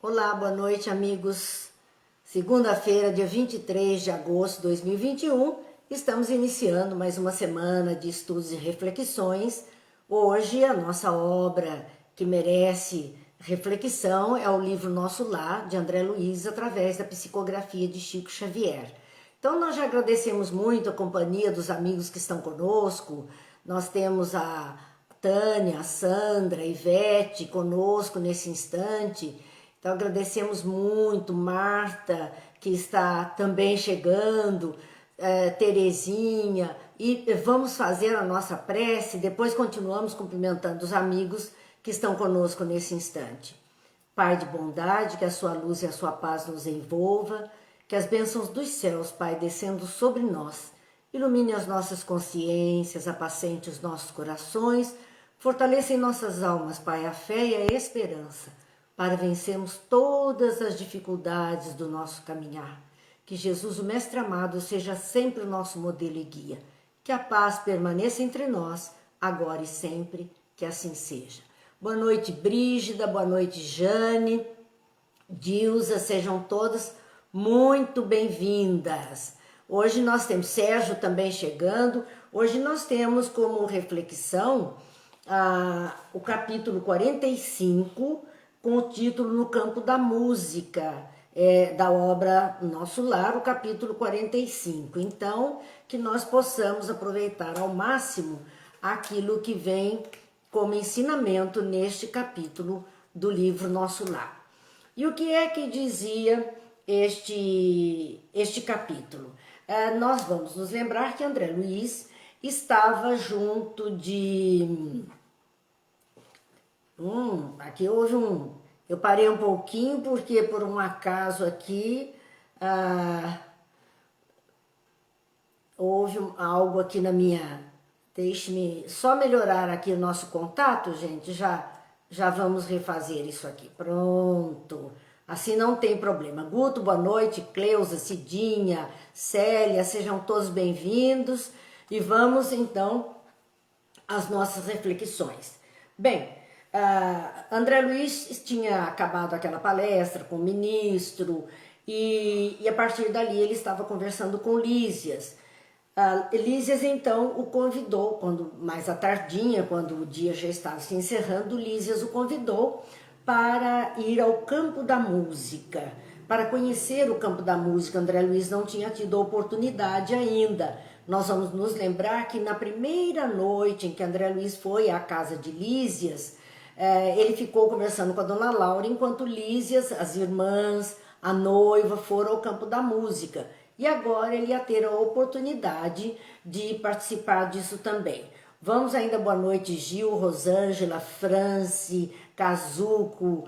Olá, boa noite, amigos. Segunda-feira, dia 23 de agosto de 2021, estamos iniciando mais uma semana de estudos e reflexões. Hoje, a nossa obra que merece reflexão é o livro Nosso Lar, de André Luiz, através da psicografia de Chico Xavier. Então, nós já agradecemos muito a companhia dos amigos que estão conosco. Nós temos a Tânia, a Sandra, a Ivete conosco nesse instante. Então agradecemos muito, Marta, que está também chegando, Terezinha, e vamos fazer a nossa prece, depois continuamos cumprimentando os amigos que estão conosco nesse instante. Pai de bondade, que a sua luz e a sua paz nos envolva, que as bênçãos dos céus, Pai, descendo sobre nós, ilumine as nossas consciências, apacente os nossos corações, fortaleça em nossas almas, Pai, a fé e a esperança, para vencermos todas as dificuldades do nosso caminhar. Que Jesus, o Mestre amado, seja sempre o nosso modelo e guia. Que a paz permaneça entre nós, agora e sempre, que assim seja. Boa noite, Brígida, boa noite, Jane, Dilza, sejam todas muito bem-vindas. Hoje nós temos Sérgio também chegando. Hoje nós temos como reflexão o capítulo 45, com o título No Campo da Música, da obra Nosso Lar, o capítulo 45. Então, que nós possamos aproveitar ao máximo aquilo que vem como ensinamento neste capítulo do livro Nosso Lar. E o que é que dizia este capítulo? Nós vamos nos lembrar que André Luiz estava junto de... aqui houve eu parei um pouquinho porque por um acaso aqui houve algo aqui na minha... Deixe-me só melhorar aqui o nosso contato, gente, já vamos refazer isso aqui. Pronto, assim não tem problema. Guto, boa noite, Cleusa, Cidinha, Célia, sejam todos bem-vindos. E vamos então às nossas reflexões. Bem, André Luiz tinha acabado aquela palestra com o ministro e a partir dali ele estava conversando com Lísias. Lísias então o convidou, mais à tardinha, quando o dia já estava se encerrando, Lísias o convidou para ir ao campo da música, para conhecer o campo da música. André Luiz não tinha tido a oportunidade ainda. Nós vamos nos lembrar que na primeira noite em que André Luiz foi à casa de Lísias, ele ficou conversando com a dona Laura, enquanto Lísias, as irmãs, a noiva foram ao campo da música. E agora ele ia ter a oportunidade de participar disso também. Vamos ainda, boa noite, Gil, Rosângela, Franci, Cazuco,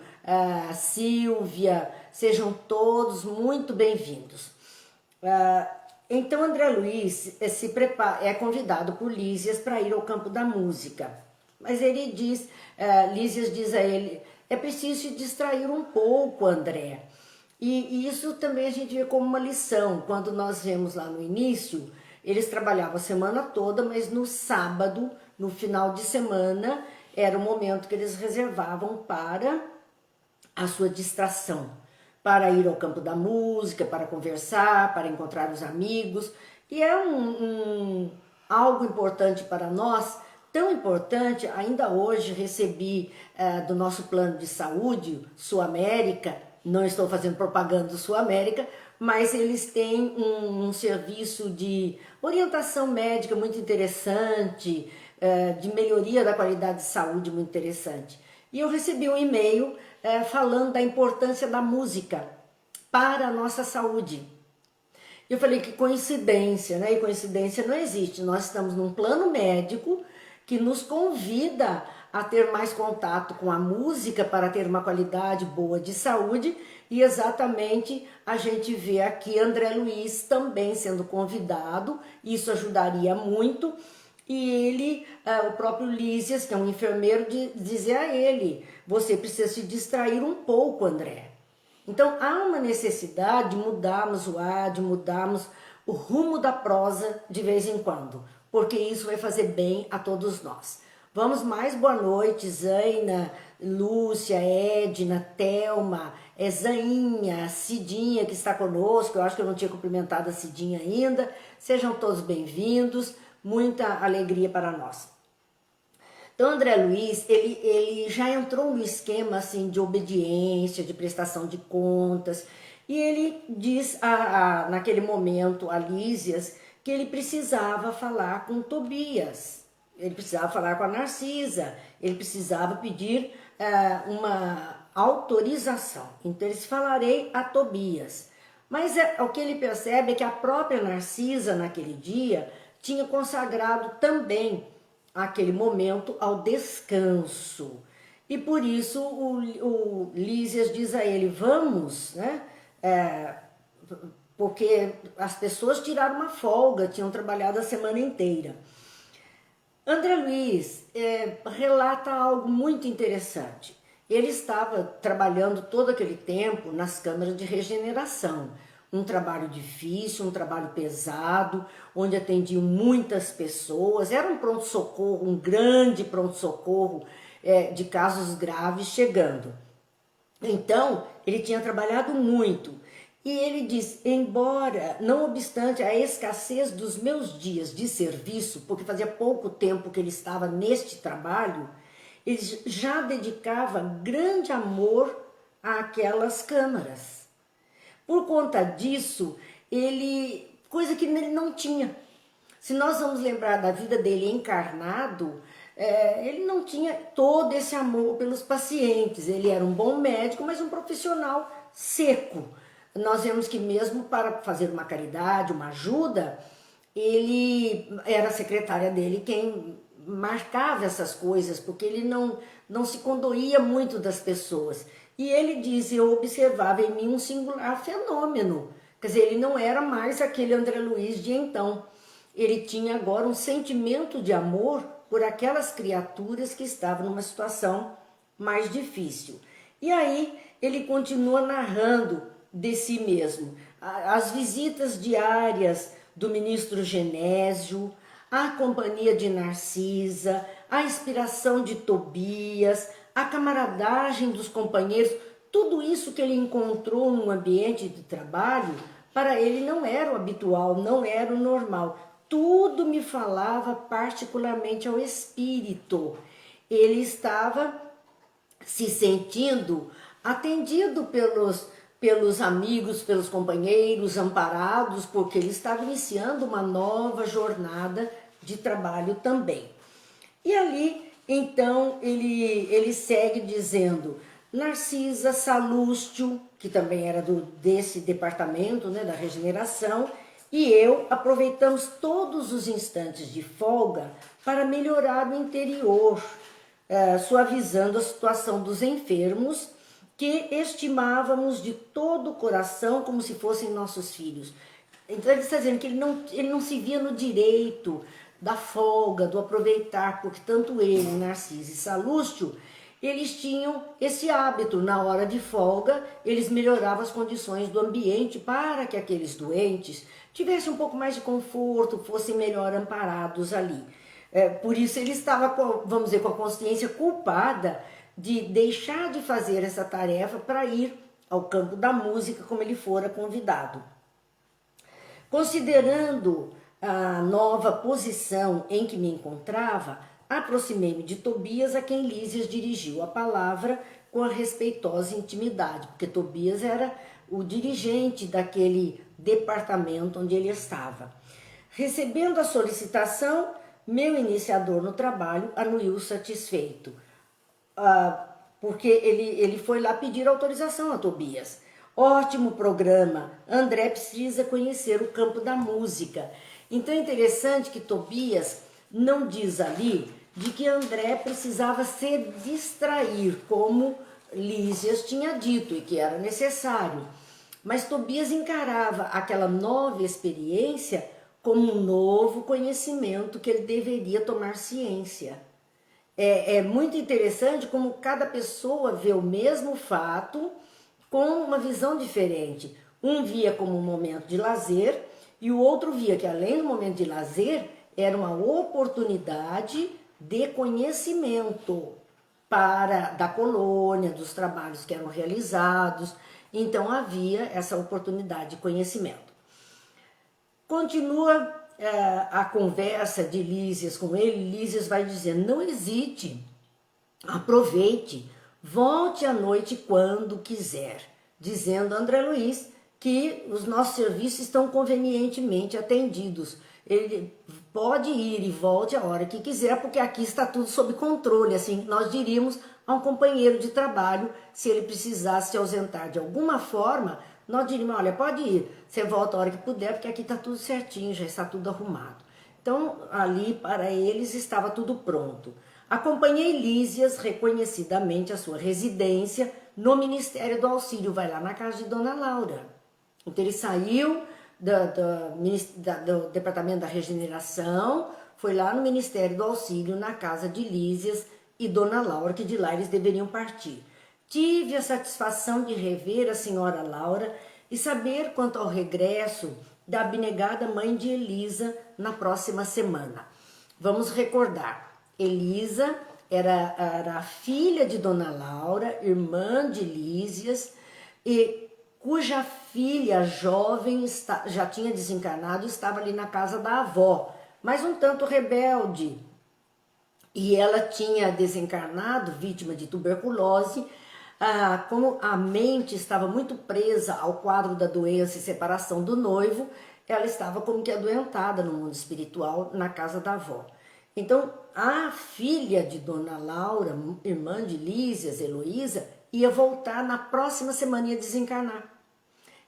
Silvia, sejam todos muito bem-vindos. Então André Luiz é convidado por Lísias para ir ao campo da música. Mas ele diz, Lísias diz a ele, é preciso se distrair um pouco, André. E isso também a gente vê como uma lição. Quando nós vemos lá no início, eles trabalhavam a semana toda, mas no sábado, no final de semana, era o momento que eles reservavam para a sua distração, para ir ao campo da música, para conversar, para encontrar os amigos. E é algo importante para nós, tão importante. Ainda hoje recebi do nosso plano de saúde, Sul América, não estou fazendo propaganda do Sul América, mas eles têm um serviço de orientação médica muito interessante, de melhoria da qualidade de saúde muito interessante. E eu recebi um e-mail falando da importância da música para a nossa saúde. Eu falei que coincidência, né? E coincidência não existe. Nós estamos num plano médico que nos convida a ter mais contato com a música para ter uma qualidade boa de saúde, e exatamente a gente vê aqui André Luiz também sendo convidado. Isso ajudaria muito, e ele, o próprio Lísias, que é um enfermeiro, dizer a ele, você precisa se distrair um pouco, André. Então há uma necessidade de mudarmos o ar, de mudarmos o rumo da prosa de vez em quando, porque isso vai fazer bem a todos nós. Vamos mais boa noite, Zaina, Lúcia, Edna, Thelma, Zainha, Cidinha que está conosco. Eu acho que eu não tinha cumprimentado a Cidinha ainda. Sejam todos bem-vindos, muita alegria para nós. Então, André Luiz, ele já entrou no esquema assim, de obediência, de prestação de contas, e ele diz naquele momento a Lísias que ele precisava falar com Tobias, ele precisava falar com a Narcisa, ele precisava pedir uma autorização. Então, ele disse, falarei a Tobias. Mas o que ele percebe é que a própria Narcisa, naquele dia, tinha consagrado também aquele momento ao descanso. E por isso o Lísias diz a ele, vamos, né? Porque as pessoas tiraram uma folga, tinham trabalhado a semana inteira. André Luiz relata algo muito interessante. Ele estava trabalhando todo aquele tempo nas câmaras de regeneração. Um trabalho difícil, um trabalho pesado, onde atendiam muitas pessoas. Era um pronto-socorro, um grande pronto-socorro de casos graves chegando. Então, ele tinha trabalhado muito. E ele diz, embora, não obstante a escassez dos meus dias de serviço, porque fazia pouco tempo que ele estava neste trabalho, ele já dedicava grande amor àquelas câmaras. Por conta disso, coisa que ele não tinha. Se nós vamos lembrar da vida dele encarnado, ele não tinha todo esse amor pelos pacientes. Ele era um bom médico, mas um profissional seco. Nós vemos que mesmo para fazer uma caridade, uma ajuda, ele era a secretária dele quem marcava essas coisas, porque ele não se condoía muito das pessoas. E ele diz, eu observava em mim um singular fenômeno. Quer dizer, ele não era mais aquele André Luiz de então. Ele tinha agora um sentimento de amor por aquelas criaturas que estavam numa situação mais difícil. E aí ele continua narrando de si mesmo. As visitas diárias do ministro Genésio, a companhia de Narcisa, a inspiração de Tobias, a camaradagem dos companheiros, tudo isso que ele encontrou no ambiente de trabalho, para ele não era o habitual, não era o normal. Tudo me falava particularmente ao espírito. Ele estava se sentindo atendido pelos amigos, pelos companheiros, amparados, porque ele estava iniciando uma nova jornada de trabalho também. E ali, então, ele segue dizendo, Narcisa, Salústio, que também era desse departamento, né, da regeneração, e eu aproveitamos todos os instantes de folga para melhorar o interior, suavizando a situação dos enfermos, que estimávamos de todo o coração como se fossem nossos filhos. Então ele está dizendo que ele não se via no direito da folga, do aproveitar, porque tanto ele, Narciso e Salústio, eles tinham esse hábito, na hora de folga, eles melhoravam as condições do ambiente para que aqueles doentes tivessem um pouco mais de conforto, fossem melhor amparados ali. Por isso ele estava, vamos dizer, com a consciência culpada de deixar de fazer essa tarefa para ir ao campo da música como ele fora convidado. Considerando a nova posição em que me encontrava, aproximei-me de Tobias, a quem Lísias dirigiu a palavra com a respeitosa intimidade, porque Tobias era o dirigente daquele departamento onde ele estava. Recebendo a solicitação, meu iniciador no trabalho anuiu satisfeito, porque ele foi lá pedir autorização a Tobias. Ótimo programa, André precisa conhecer o campo da música. Então é interessante que Tobias não diz ali de que André precisava se distrair, como Lísias tinha dito e que era necessário. Mas Tobias encarava aquela nova experiência como um novo conhecimento que ele deveria tomar ciência. É muito interessante como cada pessoa vê o mesmo fato com uma visão diferente. Um via como um momento de lazer e o outro via que além do momento de lazer era uma oportunidade de conhecimento da colônia, dos trabalhos que eram realizados. Então havia essa oportunidade de conhecimento. Continua a conversa de Lísias com ele. Lísias vai dizer: não hesite, aproveite, volte à noite quando quiser, dizendo a André Luiz que os nossos serviços estão convenientemente atendidos. Ele pode ir e volte a hora que quiser, porque aqui está tudo sob controle, assim nós diríamos a um companheiro de trabalho. Se ele precisasse se ausentar de alguma forma, nós diríamos: olha, pode ir, você volta a hora que puder, porque aqui está tudo certinho, já está tudo arrumado. Então, ali para eles estava tudo pronto. Acompanhei Lísias reconhecidamente a sua residência no Ministério do Auxílio, vai lá na casa de Dona Laura. Então ele saiu do Departamento da Regeneração, foi lá no Ministério do Auxílio, na casa de Lísias e Dona Laura, que de lá eles deveriam partir. Tive a satisfação de rever a senhora Laura e saber quanto ao regresso da abnegada mãe de Elisa na próxima semana. Vamos recordar, Elisa era a filha de Dona Laura, irmã de Lísias, e cuja filha jovem já tinha desencarnado e estava ali na casa da avó, mas um tanto rebelde. E ela tinha desencarnado, vítima de tuberculose. Como a mente estava muito presa ao quadro da doença e separação do noivo, ela estava como que adoentada no mundo espiritual, na casa da avó. Então, a filha de Dona Laura, irmã de Lísias, Heloísa, ia voltar na próxima semana, ia desencarnar.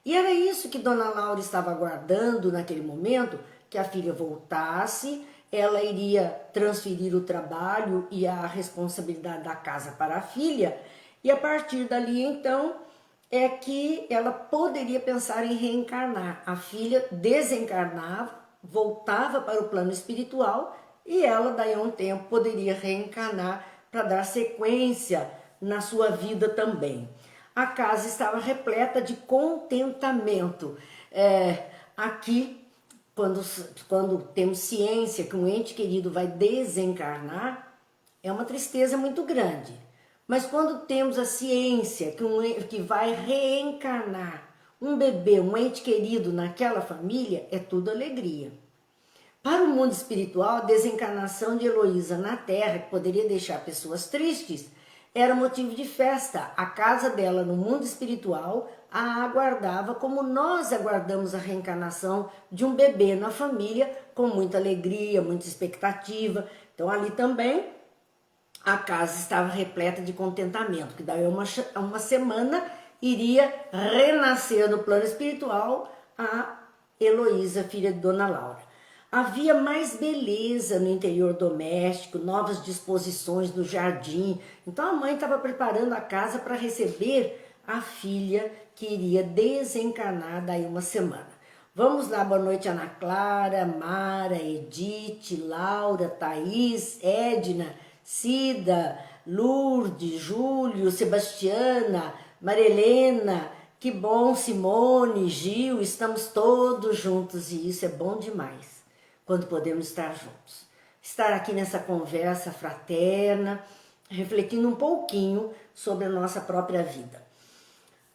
E era isso que Dona Laura estava aguardando naquele momento, que a filha voltasse. Ela iria transferir o trabalho e a responsabilidade da casa para a filha, e a partir dali então é que ela poderia pensar em reencarnar. A filha desencarnava, voltava para o plano espiritual, e ela daí a um tempo poderia reencarnar para dar sequência na sua vida também. A casa estava repleta de contentamento. Aqui, quando temos ciência que um ente querido vai desencarnar, é uma tristeza muito grande. Mas quando temos a ciência que vai reencarnar um bebê, um ente querido naquela família, é tudo alegria. Para o mundo espiritual, a desencarnação de Heloísa na Terra, que poderia deixar pessoas tristes, era motivo de festa. A casa dela no mundo espiritual a aguardava como nós aguardamos a reencarnação de um bebê na família, com muita alegria, muita expectativa. Então ali também a casa estava repleta de contentamento, que daí uma semana iria renascer no plano espiritual a Heloísa, filha de Dona Laura. Havia mais beleza no interior doméstico, novas disposições no jardim. Então a mãe estava preparando a casa para receber a filha que iria desencarnar daí uma semana. Vamos lá, boa noite Ana Clara, Mara, Edith, Laura, Thaís, Edna, Cida, Lourdes, Júlio, Sebastiana, Marilena. Que bom, Simone, Gil, estamos todos juntos e isso é bom demais, quando podemos estar juntos. Estar aqui nessa conversa fraterna, refletindo um pouquinho sobre a nossa própria vida.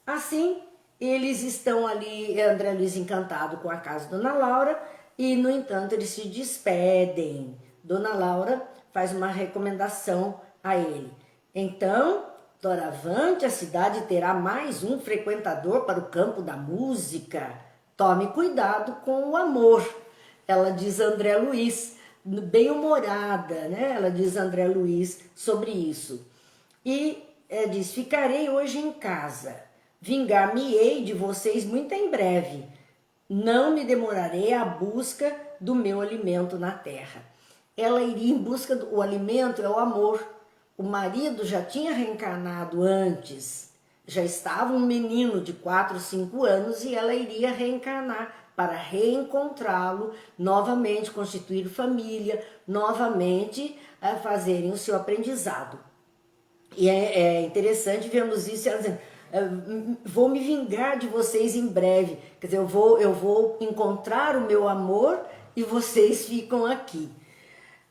Assim, eles estão ali, André Luiz encantado com a casa de Dona Laura, e no entanto eles se despedem. Dona Laura faz uma recomendação a ele. Então, doravante a cidade terá mais um frequentador para o campo da música. Tome cuidado com o amor. Ela diz a André Luiz, bem humorada, né? Ela diz a André Luiz sobre isso. E diz: ficarei hoje em casa, vingar-me-ei de vocês muito em breve. Não me demorarei à busca do meu alimento na terra. Ela iria em busca do alimento, é o amor. O marido já tinha reencarnado antes, já estava um menino de 4, 5 anos e ela iria reencarnar para reencontrá-lo, novamente constituir família, novamente fazerem o seu aprendizado. E é interessante vermos isso, ela dizendo: vou me vingar de vocês em breve, quer dizer, eu vou encontrar o meu amor e vocês ficam aqui.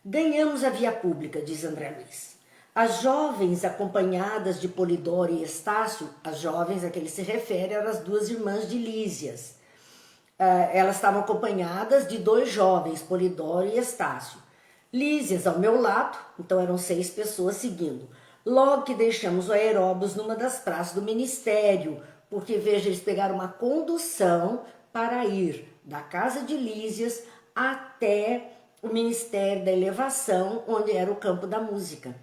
Ganhamos a via pública, diz André Luiz. As jovens acompanhadas de Polidoro e Estácio, as jovens a que ele se refere eram as duas irmãs de Lísias. Elas estavam acompanhadas de dois jovens, Polidoro e Estácio. Lísias ao meu lado, então eram 6 pessoas seguindo. Logo que deixamos o Aeróbus numa das praças do ministério, porque veja, eles pegaram uma condução para ir da casa de Lísias até o Ministério da Elevação, onde era o campo da música.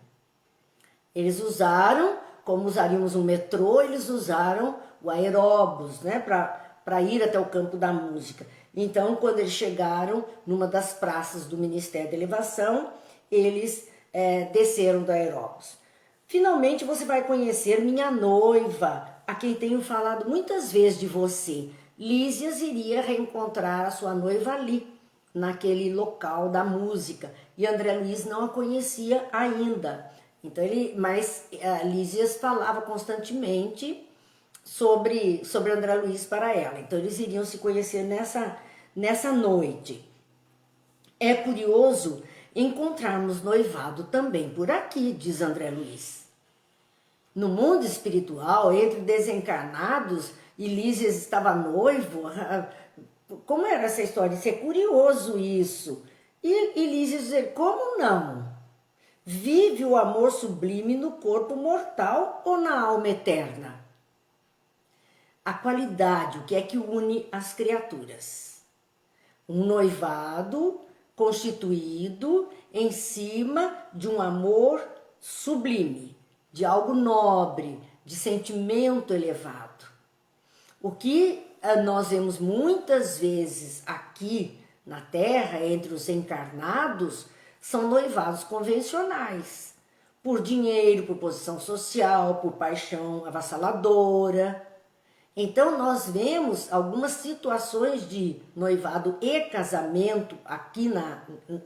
Eles usaram, como usaríamos um metrô, eles usaram o Aeróbus, né, para ir até o campo da música. Então, quando eles chegaram numa das praças do Ministério da Elevação, eles desceram do Aeróbus. Finalmente você vai conhecer minha noiva, a quem tenho falado muitas vezes de você. Lísias iria reencontrar a sua noiva ali, naquele local da música. E André Luiz não a conhecia ainda. Então mas Lísias falava constantemente sobre André Luiz para ela. Então eles iriam se conhecer nessa noite. É curioso encontrarmos noivado também por aqui, diz André Luiz. No mundo espiritual, entre desencarnados, e Lísias estava noivo. Como era essa história? Isso é curioso isso. E Lísias dizer, como não? Vive o amor sublime no corpo mortal ou na alma eterna? A qualidade, o que é que une as criaturas? Um noivado constituído em cima de um amor sublime, de algo nobre, de sentimento elevado. O que nós vemos muitas vezes aqui na Terra, entre os encarnados, são noivados convencionais, por dinheiro, por posição social, por paixão avassaladora. Então nós vemos algumas situações de noivado e casamento aqui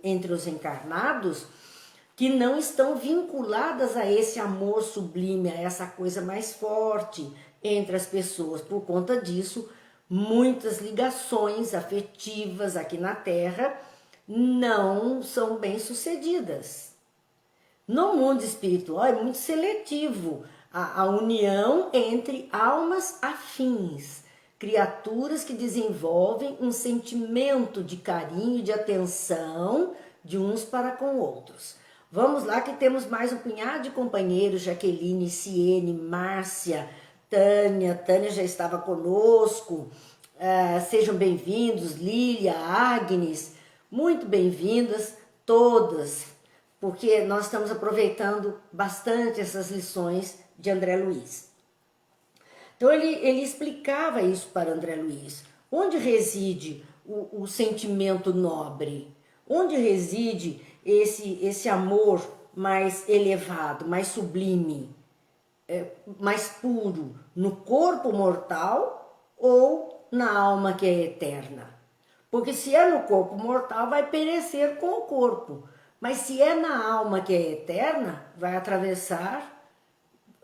entre os encarnados que não estão vinculadas a esse amor sublime, a essa coisa mais forte entre as pessoas. Por conta disso, muitas ligações afetivas aqui na Terra não são bem sucedidas. No mundo espiritual é muito seletivo a união entre almas afins, criaturas que desenvolvem um sentimento de carinho e de atenção de uns para com outros. Vamos lá que temos mais um punhado de companheiros, Jaqueline, Ciene, Márcia, Tânia já estava conosco, sejam bem-vindos, Lília, Agnes, muito bem-vindas todas, porque nós estamos aproveitando bastante essas lições de André Luiz. Então ele explicava isso para André Luiz. Onde reside o sentimento nobre? Onde reside esse amor mais elevado, mais sublime, mais puro? No corpo mortal ou na alma que é eterna? Porque se é no corpo mortal, vai perecer com o corpo. Mas se é na alma que é eterna, vai atravessar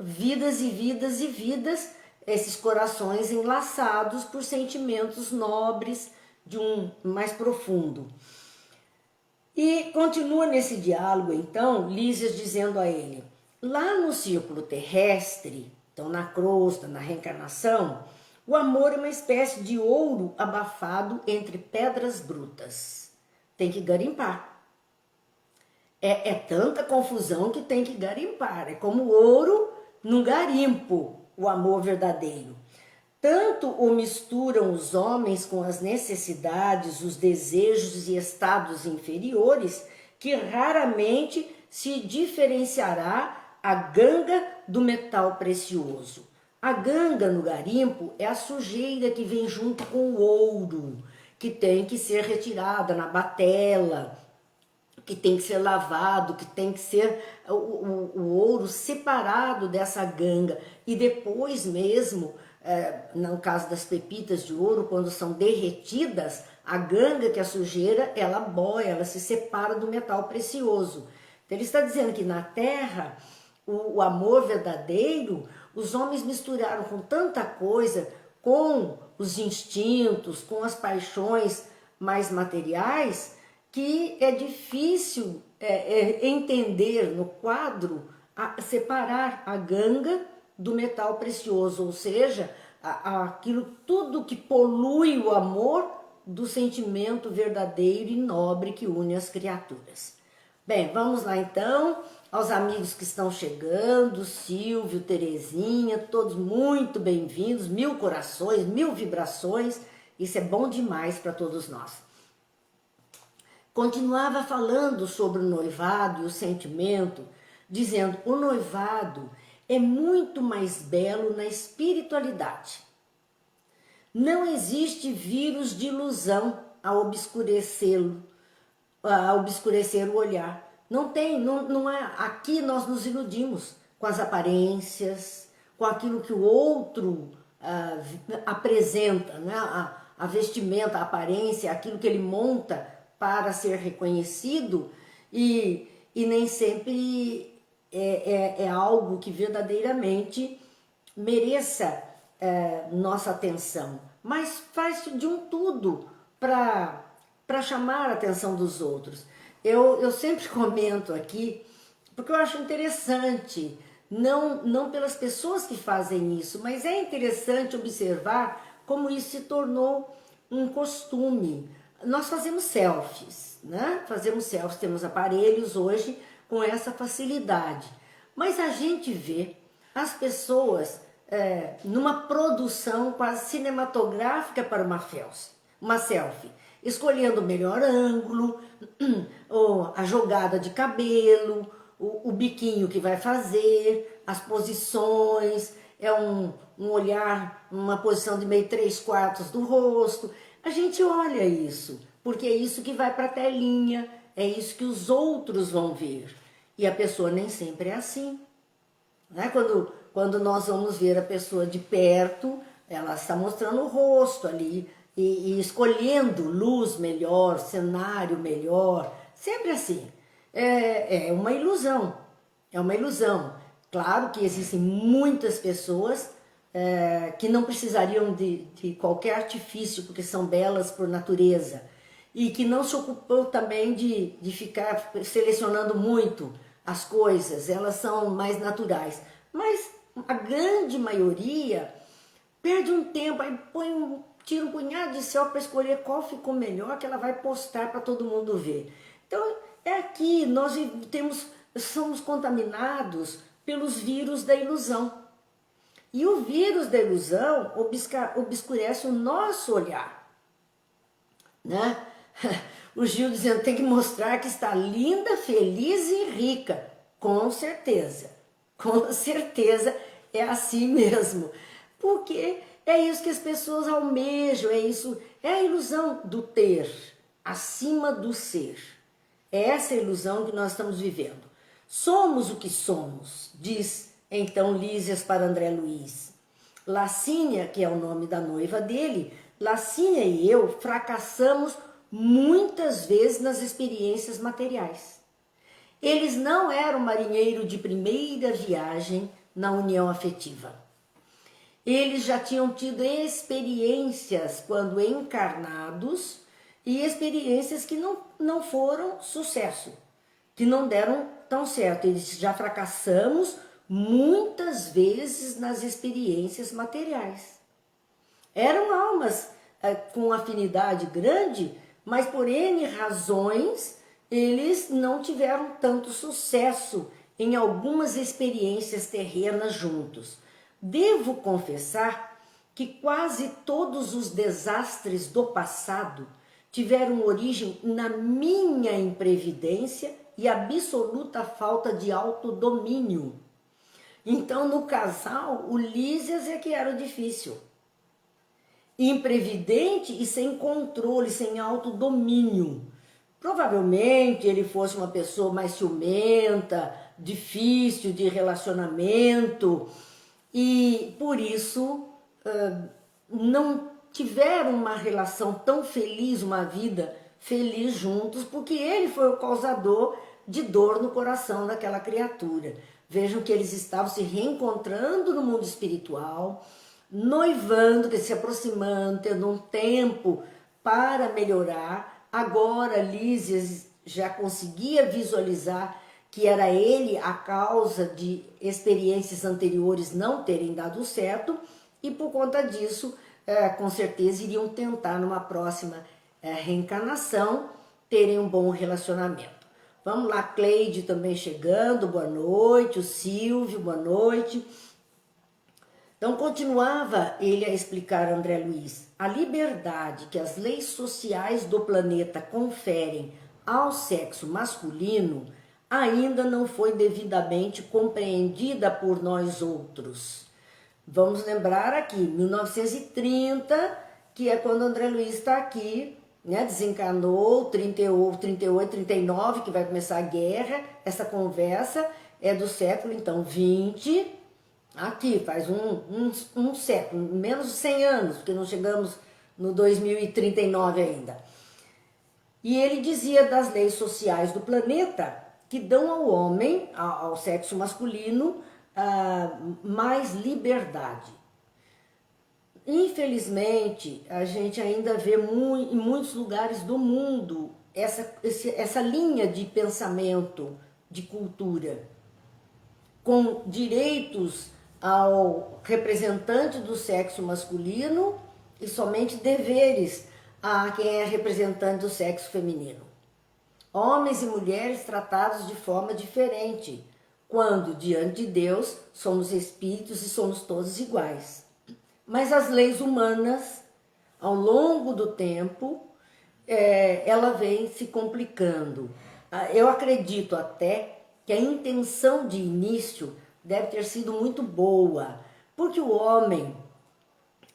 vidas e vidas e vidas, esses corações enlaçados por sentimentos nobres de um mais profundo. E continua nesse diálogo, então, Lísias dizendo a ele, lá no círculo terrestre, então na crosta, na reencarnação, o amor é uma espécie de ouro abafado entre pedras brutas. Tem que garimpar. É tanta confusão que tem que garimpar. É como ouro num garimpo, o amor verdadeiro. Tanto o misturam os homens com as necessidades, os desejos e estados inferiores, que raramente se diferenciará a ganga do metal precioso. A ganga no garimpo é a sujeira que vem junto com o ouro, que tem que ser retirada na batela, que tem que ser lavado, que tem que ser o ouro separado dessa ganga. E depois mesmo, no caso das pepitas de ouro, quando são derretidas, a ganga, que é a sujeira, ela boia, ela se separa do metal precioso. Então ele está dizendo que na Terra, o amor verdadeiro, os homens misturaram com tanta coisa, com os instintos, com as paixões mais materiais, que é difícil entender no quadro, separar a ganga do metal precioso, ou seja, aquilo tudo que polui o amor do sentimento verdadeiro e nobre que une as criaturas. Bem, vamos lá então, aos amigos que estão chegando, Silvio, Terezinha, todos muito bem-vindos, 1000 corações, 1000 vibrações, isso é bom demais para todos nós. Continuava falando sobre o noivado e o sentimento, dizendo: o noivado é muito mais belo na espiritualidade. Não existe vírus de ilusão a obscurecê-lo, a obscurecer o olhar. Não tem, não é. Aqui nós nos iludimos com as aparências, com aquilo que o outro apresenta, né? A vestimenta, a aparência, aquilo que ele monta para ser reconhecido, e nem sempre é algo que verdadeiramente mereça nossa atenção, mas faz de um tudo para chamar a atenção dos outros. Eu sempre comento aqui, porque eu acho interessante, não pelas pessoas que fazem isso, mas é interessante observar como isso se tornou um costume. Nós fazemos selfies, né? Fazemos selfies, temos aparelhos hoje com essa facilidade, mas a gente vê as pessoas numa produção quase cinematográfica para uma selfie, escolhendo o melhor ângulo, ou a jogada de cabelo, o biquinho que vai fazer, as posições, um olhar, uma posição de meio 3/4 do rosto. A gente olha isso, porque é isso que vai para a telinha, é isso que os outros vão ver. E a pessoa nem sempre é assim, né? Quando nós vamos ver a pessoa de perto, ela está mostrando o rosto ali e escolhendo luz melhor, cenário melhor, sempre assim. É uma ilusão, é uma ilusão. Claro que existem muitas pessoas que não precisariam de qualquer artifício, porque são belas por natureza, e que não se ocupam também de ficar selecionando muito as coisas, elas são mais naturais. Mas a grande maioria perde um tempo, aí tira um punhado de céu para escolher qual ficou melhor, que ela vai postar para todo mundo ver. Então, aqui nós somos contaminados pelos vírus da ilusão. E o vírus da ilusão obscurece o nosso olhar, né? O Gil dizendo: tem que mostrar que está linda, feliz e rica. Com certeza é assim mesmo, porque é isso que as pessoas almejam, é a ilusão do ter acima do ser. É essa ilusão que nós estamos vivendo. Somos o que somos, diz então Lísias para André Luiz. Lacínia, que é o nome da noiva dele, Lacínia e eu fracassamos muitas vezes nas experiências materiais. Eles não eram marinheiro de primeira viagem na união afetiva. Eles já tinham tido experiências quando encarnados e experiências que não foram sucesso, que não deram tão certo. Eles já fracassamos muitas vezes nas experiências materiais. Eram almas com afinidade grande, mas por N razões eles não tiveram tanto sucesso em algumas experiências terrenas juntos. Devo confessar que quase todos os desastres do passado tiveram origem na minha imprevidência e absoluta falta de autodomínio. Então, no casal, o Lísias é que era o difícil. Imprevidente e sem controle, sem autodomínio. Provavelmente ele fosse uma pessoa mais ciumenta, difícil de relacionamento, e por isso não tiveram uma relação tão feliz, uma vida feliz juntos, porque ele foi o causador de dor no coração daquela criatura. Vejam que eles estavam se reencontrando no mundo espiritual, noivando, se aproximando, tendo um tempo para melhorar, Agora Lísias já conseguia visualizar que era ele a causa de experiências anteriores não terem dado certo e por conta disso, com certeza iriam tentar numa próxima reencarnação terem um bom relacionamento. Vamos lá, Cleide também chegando, boa noite, o Silvio, boa noite. Então continuava ele a explicar a André Luiz, a liberdade que as leis sociais do planeta conferem ao sexo masculino ainda não foi devidamente compreendida por nós outros. Vamos lembrar aqui, 1930, que é quando André Luiz está aqui, né, desencarnou, 38, 39, que vai começar a guerra. Essa conversa é do século, então, 20, aqui, faz um século, menos de 100 anos, porque não chegamos no 2039 ainda. E ele dizia das leis sociais do planeta que dão ao homem, ao sexo masculino, mais liberdade. Infelizmente, a gente ainda vê em muitos lugares do mundo essa linha de pensamento, de cultura, com direitos ao representante do sexo masculino e somente deveres a quem é representante do sexo feminino. Homens e mulheres tratados de forma diferente, quando diante de Deus somos espíritos e somos todos iguais. Mas as leis humanas, ao longo do tempo, ela vem se complicando. Eu acredito até que a intenção de início deve ter sido muito boa, porque o homem,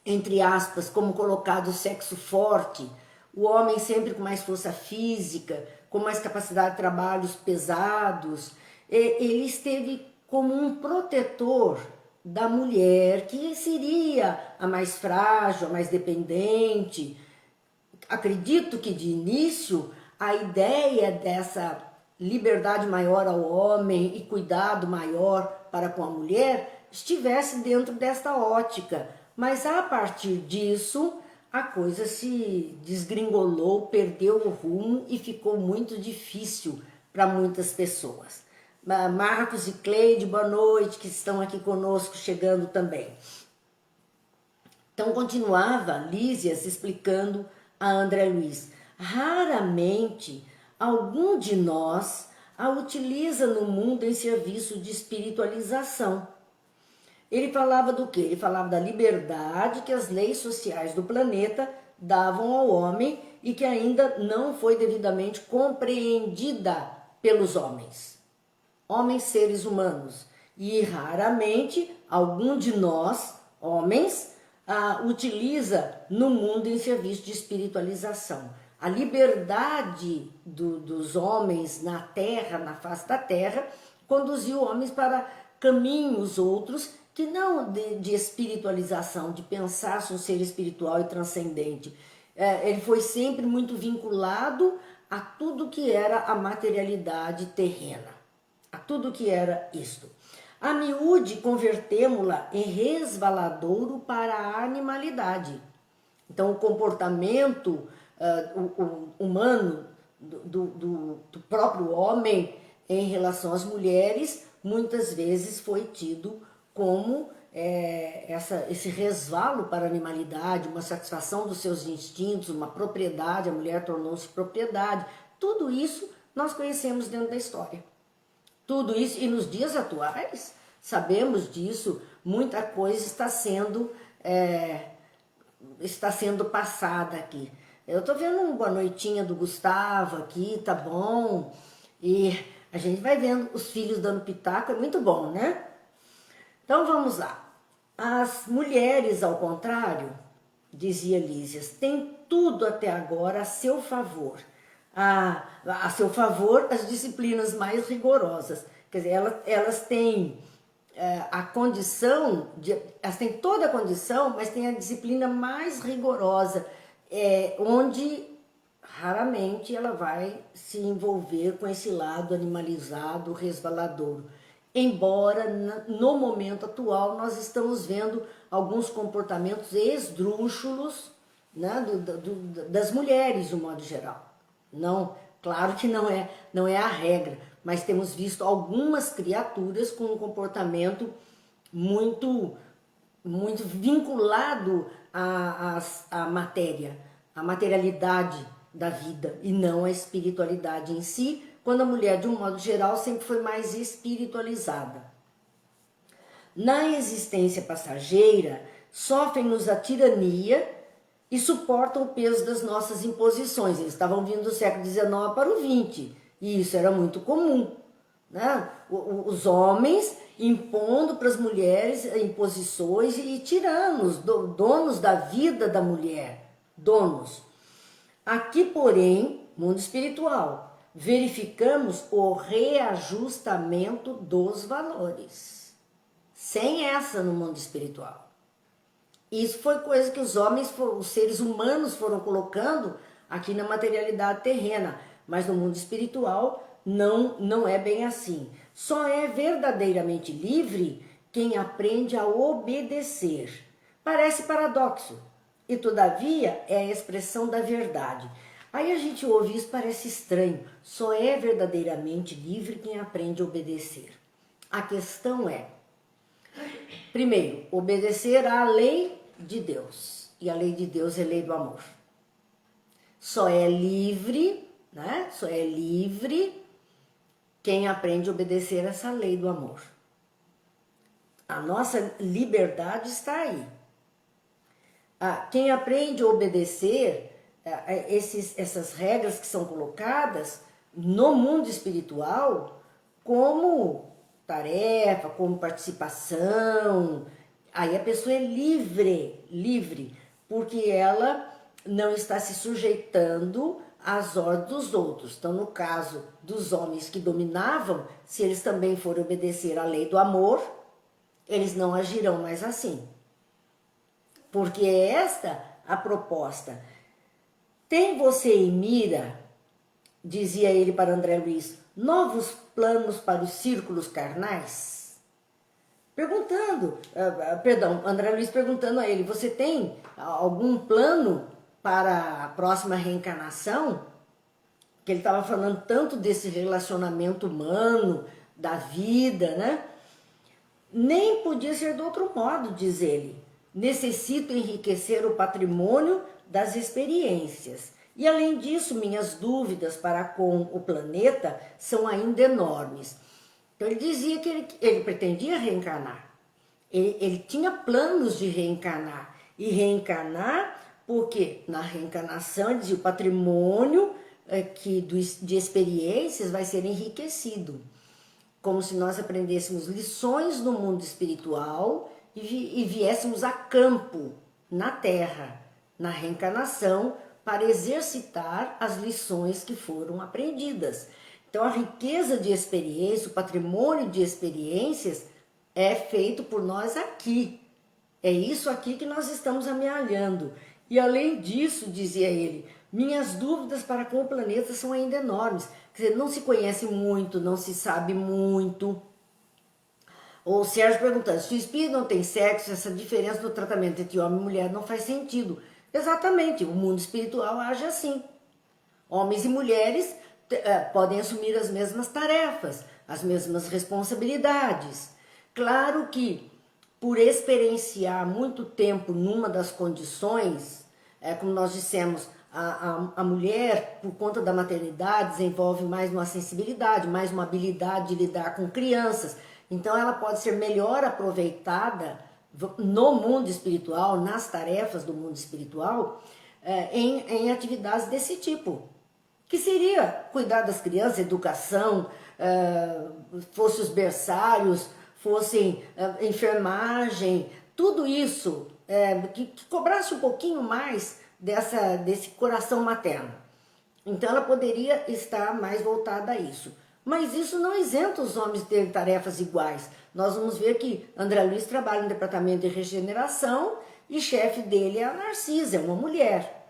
entre aspas, como colocado o sexo forte, o homem sempre com mais força física, com mais capacidade de trabalhos pesados, ele esteve como um protetor da mulher, que seria a mais frágil, a mais dependente. Acredito que de início a ideia dessa liberdade maior ao homem e cuidado maior para com a mulher estivesse dentro desta ótica, mas a partir disso a coisa se desgringolou, perdeu o rumo e ficou muito difícil para muitas pessoas. Marcos e Cleide, boa noite, que estão aqui conosco, chegando também. Então continuava Lísias explicando a André Luiz. Raramente algum de nós a utiliza no mundo em serviço de espiritualização. Ele falava do quê? Ele falava da liberdade que as leis sociais do planeta davam ao homem e que ainda não foi devidamente compreendida pelos homens. Homens, seres humanos. E raramente algum de nós, homens, utiliza no mundo em serviço de espiritualização. A liberdade dos homens na terra, na face da terra, conduziu homens para caminhos outros que não de espiritualização, de pensar-se um ser espiritual e transcendente. Ele foi sempre muito vinculado a tudo que era a materialidade terrena, a tudo que era isto. A miúde convertemo-la em resvaladouro para a animalidade. Então o comportamento humano do próprio homem em relação às mulheres muitas vezes foi tido como esse resvalo para a animalidade, uma satisfação dos seus instintos, uma propriedade, a mulher tornou-se propriedade. Tudo isso nós conhecemos dentro da história. Tudo isso, e nos dias atuais, sabemos disso, muita coisa está sendo passada aqui. Eu tô vendo uma boa noitinha do Gustavo aqui, tá bom? E a gente vai vendo os filhos dando pitaco, é muito bom, né? Então vamos lá. As mulheres, ao contrário, dizia Lísias, têm tudo até agora a seu favor. A seu favor as disciplinas mais rigorosas. Quer dizer, elas têm a condição, elas têm toda a condição, mas têm a disciplina mais rigorosa, onde raramente ela vai se envolver com esse lado animalizado, resvaladouro. Embora no momento atual nós estamos vendo alguns comportamentos esdrúxulos, né, das mulheres de um modo geral. Não, claro que não é a regra, mas temos visto algumas criaturas com um comportamento muito muito vinculado à matéria, à materialidade da vida e não à espiritualidade em si, quando a mulher, de um modo geral, sempre foi mais espiritualizada. Na existência passageira, sofrem-nos a tirania e suportam o peso das nossas imposições. Eles estavam vindo do século XIX para o XX, e isso era muito comum, né? Os homens impondo para as mulheres imposições e tiranos, donos da vida da mulher, donos. Aqui, porém, mundo espiritual, verificamos o reajustamento dos valores. Sem essa no mundo espiritual. Isso foi coisa que os homens, os seres humanos foram colocando aqui na materialidade terrena, mas no mundo espiritual não é bem assim. Só é verdadeiramente livre quem aprende a obedecer. Parece paradoxo, e todavia é a expressão da verdade. Aí a gente ouve isso, parece estranho. Só é verdadeiramente livre quem aprende a obedecer. A questão é, primeiro, obedecer à lei de Deus. E a lei de Deus é a lei do amor. Só é livre, né? Só é livre quem aprende a obedecer essa lei do amor. A nossa liberdade está aí. Quem aprende a obedecer essas regras que são colocadas no mundo espiritual como tarefa, como participação, aí a pessoa é livre, porque ela não está se sujeitando às ordens dos outros. Então, no caso dos homens que dominavam, se eles também forem obedecer à lei do amor, eles não agirão mais assim. Porque é esta a proposta. Tem você em mira, dizia ele para André Luiz, novos planos para os círculos carnais? André Luiz perguntando a ele, você tem algum plano para a próxima reencarnação? Que ele estava falando tanto desse relacionamento humano, da vida, né? Nem podia ser de outro modo, diz ele. Necessito enriquecer o patrimônio das experiências. E além disso, minhas dúvidas para com o planeta são ainda enormes. Então ele dizia que ele pretendia reencarnar. Ele tinha planos de reencarnar. E reencarnar porque na reencarnação, ele dizia, o patrimônio de experiências vai ser enriquecido. Como se nós aprendêssemos lições no mundo espiritual e viéssemos a campo, na Terra, na reencarnação, para exercitar as lições que foram aprendidas. Então, a riqueza de experiência, o patrimônio de experiências é feito por nós aqui. É isso aqui que nós estamos amealhando. E além disso, dizia ele, minhas dúvidas para com o planeta são ainda enormes. Quer dizer, não se conhece muito, não se sabe muito. O Sérgio perguntando, se o espírito não tem sexo, essa diferença no tratamento entre homem e mulher não faz sentido. Exatamente, o mundo espiritual age assim. Homens e mulheres podem assumir as mesmas tarefas, as mesmas responsabilidades. Claro que, por experienciar muito tempo numa das condições, como nós dissemos, a mulher, por conta da maternidade, desenvolve mais uma sensibilidade, mais uma habilidade de lidar com crianças. Então, ela pode ser melhor aproveitada no mundo espiritual, nas tarefas do mundo espiritual, em atividades desse tipo. Que seria cuidar das crianças, educação, fosse os berçários, fossem enfermagem, tudo isso, que cobrasse um pouquinho mais desse coração materno. Então ela poderia estar mais voltada a isso. Mas isso não isenta os homens de terem tarefas iguais. Nós vamos ver que André Luiz trabalha no departamento de regeneração e chefe dele é a Narcisa, é uma mulher.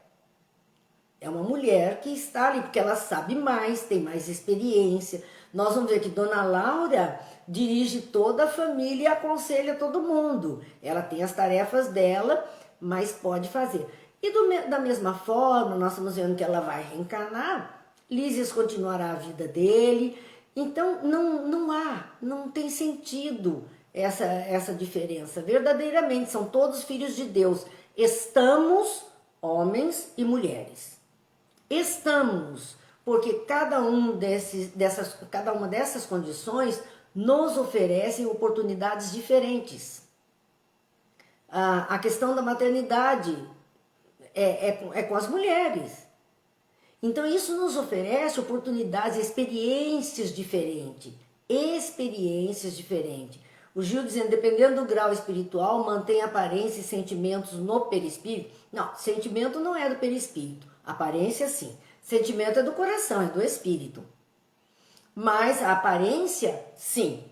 É uma mulher que está ali porque ela sabe mais, tem mais experiência. Nós vamos ver que Dona Laura dirige toda a família e aconselha todo mundo. Ela tem as tarefas dela, mas pode fazer. E da mesma forma, nós estamos vendo que ela vai reencarnar, Lísias continuará a vida dele. Então não tem sentido essa diferença. Verdadeiramente são todos filhos de Deus. Estamos homens e mulheres. Estamos, porque cada uma dessas condições nos oferecem oportunidades diferentes. A questão da maternidade é com as mulheres. Então isso nos oferece oportunidades, experiências diferentes. O Gil dizendo, dependendo do grau espiritual, mantém aparência e sentimentos no perispírito. Não, sentimento não é do perispírito. Aparência sim. Sentimento é do coração, é do espírito. Mas a aparência, sim.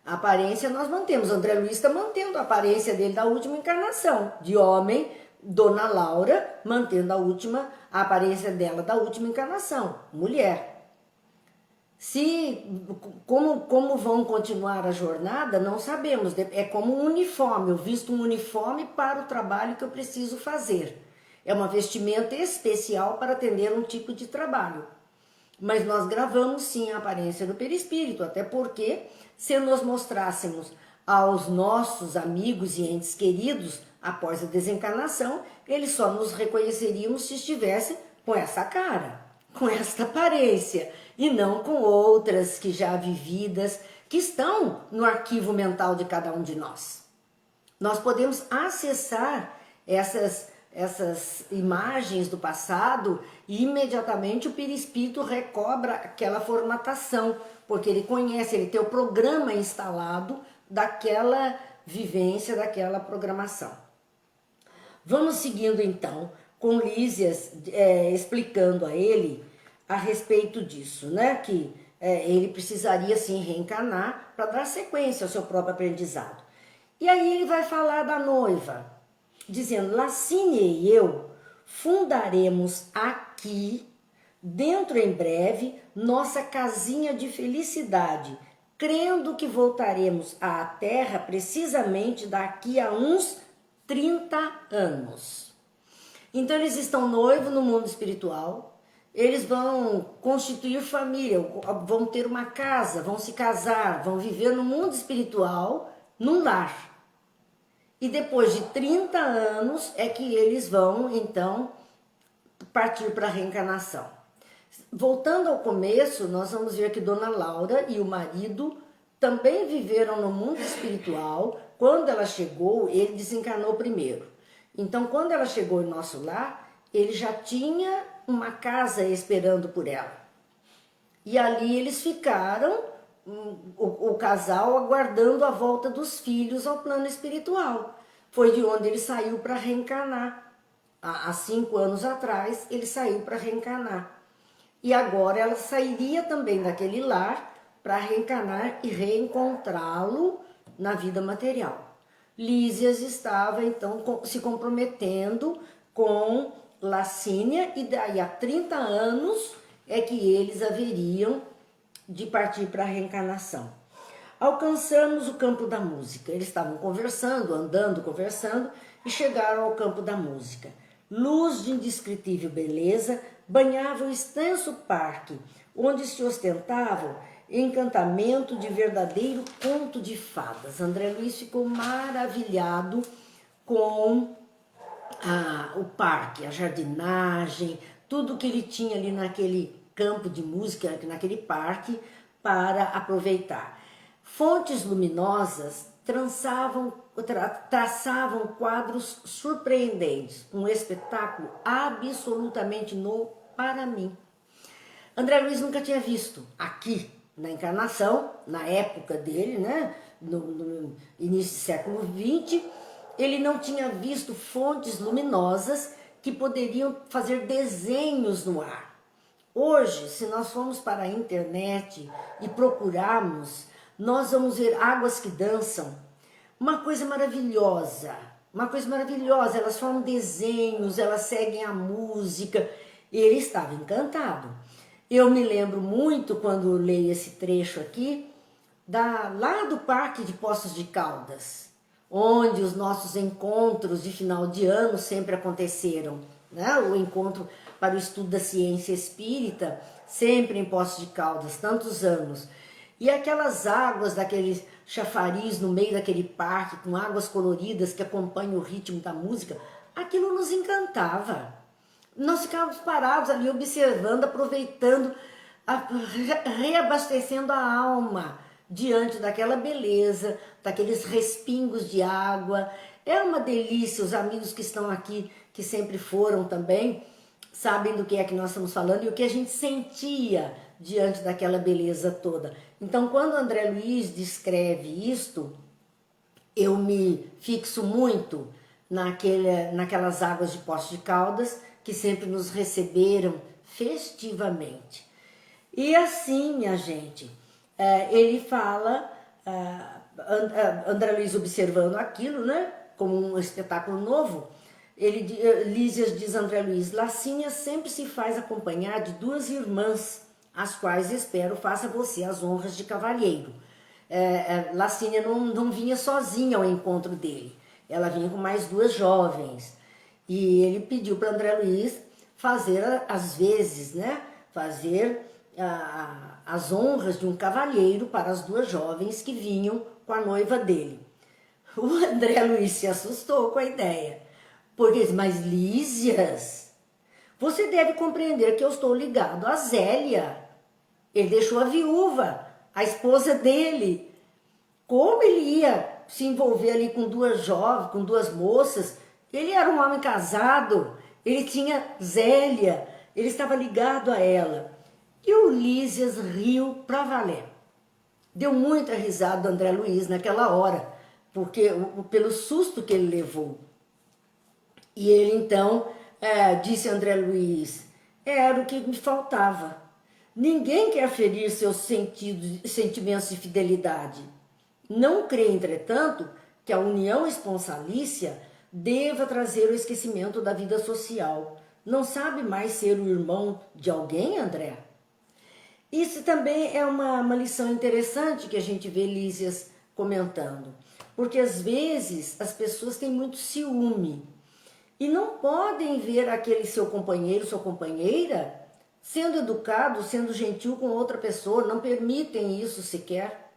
A aparência nós mantemos. André Luiz está mantendo a aparência dele da última encarnação, de homem. Dona Laura mantendo a aparência dela da última encarnação, mulher. Como vão continuar a jornada, não sabemos. É como um uniforme. Eu visto um uniforme para o trabalho que eu preciso fazer. É uma vestimenta especial para atender um tipo de trabalho. Mas nós gravamos sim a aparência do perispírito, até porque se nós mostrássemos aos nossos amigos e entes queridos após a desencarnação, eles só nos reconheceriam se estivesse com essa cara, com esta aparência, e não com outras que já vividas, que estão no arquivo mental de cada um de nós. Nós podemos acessar essas imagens do passado e imediatamente o perispírito recobra aquela formatação, porque ele conhece, ele tem o programa instalado daquela vivência, daquela programação. Vamos seguindo então com Lísias explicando a ele a respeito disso, né? Que ele precisaria sim reencarnar para dar sequência ao seu próprio aprendizado. E aí ele vai falar da noiva, dizendo, Lacínia e eu fundaremos aqui, dentro em breve, nossa casinha de felicidade, crendo que voltaremos à Terra precisamente daqui a uns 30 anos. Então eles estão noivos no mundo espiritual, eles vão constituir família, vão ter uma casa, vão se casar, vão viver no mundo espiritual, num lar. E depois de 30 anos é que eles vão, então, partir para a reencarnação. Voltando ao começo, nós vamos ver que Dona Laura e o marido também viveram no mundo espiritual. Quando ela chegou, ele desencarnou primeiro. Então, quando ela chegou em nosso lar, ele já tinha uma casa esperando por ela. E ali eles ficaram, o casal, aguardando a volta dos filhos ao plano espiritual. Foi de onde ele saiu para reencarnar. Há 5 anos atrás, ele saiu para reencarnar. E agora ela sairia também daquele lar para reencarnar e reencontrá-lo na vida material. Lísias estava, então, se comprometendo com Lacínia, e daí a 30 anos é que eles haveriam de partir para a reencarnação. Alcançamos o campo da música. Eles estavam conversando, andando, conversando, e chegaram ao campo da música. Luz de indescritível beleza banhava o extenso parque, onde se ostentavam encantamento de verdadeiro conto de fadas. André Luiz ficou maravilhado com o parque, a jardinagem, tudo que ele tinha ali naquele campo de música, naquele parque, para aproveitar. Fontes luminosas traçavam quadros surpreendentes, um espetáculo absolutamente novo para mim. André Luiz nunca tinha visto aqui, na encarnação, na época dele, né, no início do século XX, ele não tinha visto fontes luminosas que poderiam fazer desenhos no ar. Hoje, se nós formos para a internet e procurarmos, nós vamos ver águas que dançam, uma coisa maravilhosa, elas formam desenhos, elas seguem a música, e ele estava encantado. Eu me lembro muito, quando leio esse trecho aqui, lá do Parque de Poços de Caldas, onde os nossos encontros de final de ano sempre aconteceram, né? O encontro para o estudo da ciência espírita, sempre em Poços de Caldas, tantos anos. E aquelas águas daquele chafariz no meio daquele parque, com águas coloridas que acompanham o ritmo da música, aquilo nos encantava. Nós ficávamos parados ali observando, aproveitando, reabastecendo a alma diante daquela beleza, daqueles respingos de água. É uma delícia, os amigos que estão aqui, que sempre foram também, sabem do que é que nós estamos falando e o que a gente sentia diante daquela beleza toda. Então, quando André Luiz descreve isto, eu me fixo muito naquelas águas de Poços de Caldas, que sempre nos receberam festivamente. E assim, minha gente, ele fala, André Luiz observando aquilo, né, como um espetáculo novo, Lísias diz André Luiz, Lacinha sempre se faz acompanhar de duas irmãs, as quais espero faça você as honras de cavalheiro. Lacinha não vinha sozinha ao encontro dele, ela vinha com mais duas jovens. E ele pediu para André Luiz fazer, às vezes, né, fazer as honras de um cavalheiro para as duas jovens que vinham com a noiva dele. O André Luiz se assustou com a ideia, porque disse, mas Lísias, você deve compreender que eu estou ligado a Zélia. Ele deixou a viúva, a esposa dele. Como ele ia se envolver ali com duas jovens, com duas moças? Ele era um homem casado, ele tinha Zélia, ele estava ligado a ela. E o Lísias riu pra valer. Deu muita risada do André Luiz naquela hora, porque pelo susto que ele levou. E ele então disse a André Luiz, era o que me faltava. Ninguém quer ferir seus sentimentos de fidelidade. Não crê, entretanto, que a união esponsalícia deva trazer o esquecimento da vida social. Não sabe mais ser o irmão de alguém, André? Isso também é uma lição interessante que a gente vê Lísias comentando. Porque às vezes as pessoas têm muito ciúme e não podem ver aquele seu companheiro, sua companheira, sendo educado, sendo gentil com outra pessoa, não permitem isso sequer.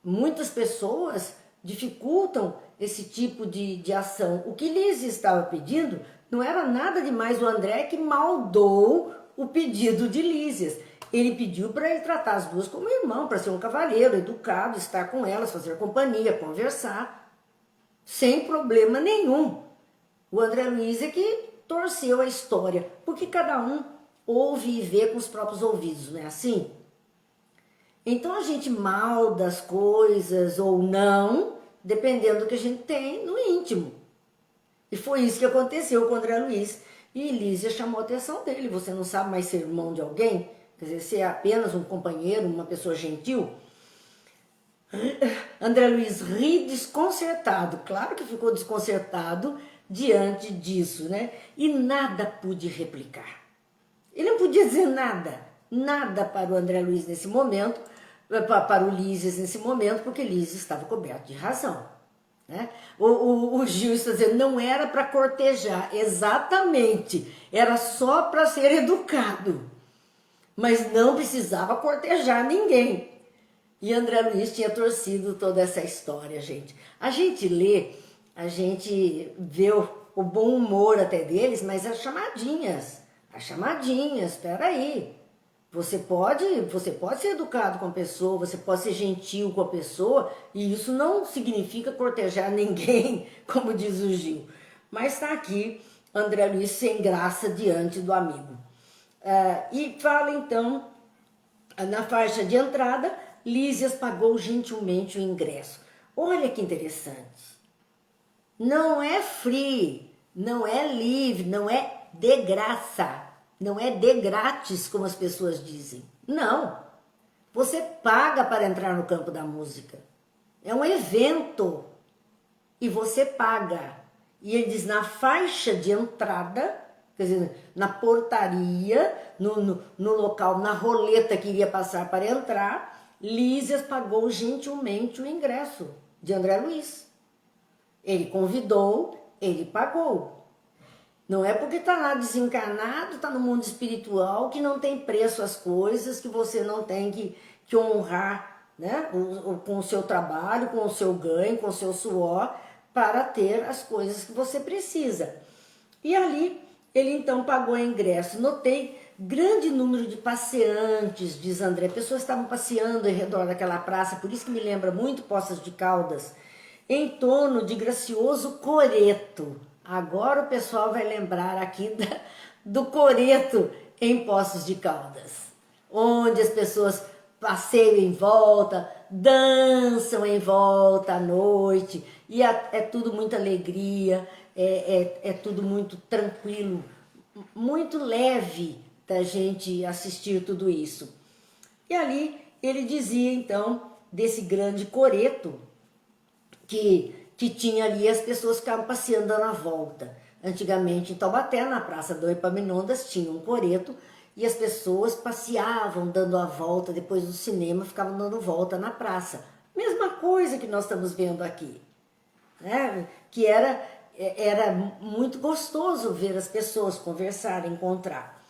Muitas pessoas dificultam esse tipo de ação. O que Lísias estava pedindo não era nada demais, o André que maldou o pedido de Lísias. Ele pediu para ele tratar as duas como irmão, para ser um cavalheiro, educado, estar com elas, fazer companhia, conversar, sem problema nenhum. O André Luiz é que torceu a história, porque cada um ouve e vê com os próprios ouvidos, não é assim? Então a gente malda as coisas ou não, dependendo do que a gente tem no íntimo. E foi isso que aconteceu com o André Luiz. E Lísia chamou a atenção dele. Você não sabe mais ser irmão de alguém? Quer dizer, ser apenas um companheiro, uma pessoa gentil? André Luiz ri desconcertado. Claro que ficou desconcertado diante disso, né? E nada pude replicar. Ele não podia dizer nada. Nada para o André Luiz nesse momento, para o Lísias nesse momento, porque Lísias estava coberto de razão. Né? O Gil está dizendo, não era para cortejar, exatamente, era só para ser educado, mas não precisava cortejar ninguém. E André Luiz tinha torcido toda essa história, gente. A gente lê, a gente vê o bom humor até deles, mas as chamadinhas, peraí. Você pode ser educado com a pessoa, você pode ser gentil com a pessoa, e isso não significa cortejar ninguém, como diz o Gil. Mas está aqui André Luiz sem graça diante do amigo. E fala então, na faixa de entrada, Lísias pagou gentilmente o ingresso. Olha que interessante. Não é free, não é livre, não é de graça. Não é de grátis, como as pessoas dizem. Não. Você paga para entrar no campo da música. É um evento. E você paga. E ele diz, na faixa de entrada, quer dizer, na portaria, no local, na roleta que iria passar para entrar, Lísias pagou gentilmente o ingresso de André Luiz. Ele convidou, ele pagou. Não é porque está lá desencarnado, está no mundo espiritual, que não tem preço as coisas, que você não tem que honrar, né? Com o seu trabalho, com o seu ganho, com o seu suor, para ter as coisas que você precisa. E ali ele então pagou ingresso. Notei grande número de passeantes, diz André. Pessoas estavam passeando em redor daquela praça, por isso que me lembra muito Poços de Caldas, em torno de gracioso coreto. Agora o pessoal vai lembrar aqui do coreto em Poços de Caldas, onde as pessoas passeiam em volta, dançam em volta à noite, e é tudo muita alegria, é tudo muito tranquilo, muito leve da gente assistir tudo isso. E ali ele dizia então desse grande coreto que tinha ali, as pessoas ficavam passeando dando a volta. Antigamente em Taubaté, na Praça do Epaminondas, tinha um coreto e as pessoas passeavam dando a volta, depois do cinema ficavam dando volta na praça. Mesma coisa que nós estamos vendo aqui, né? Que era muito gostoso ver as pessoas conversar, encontrar.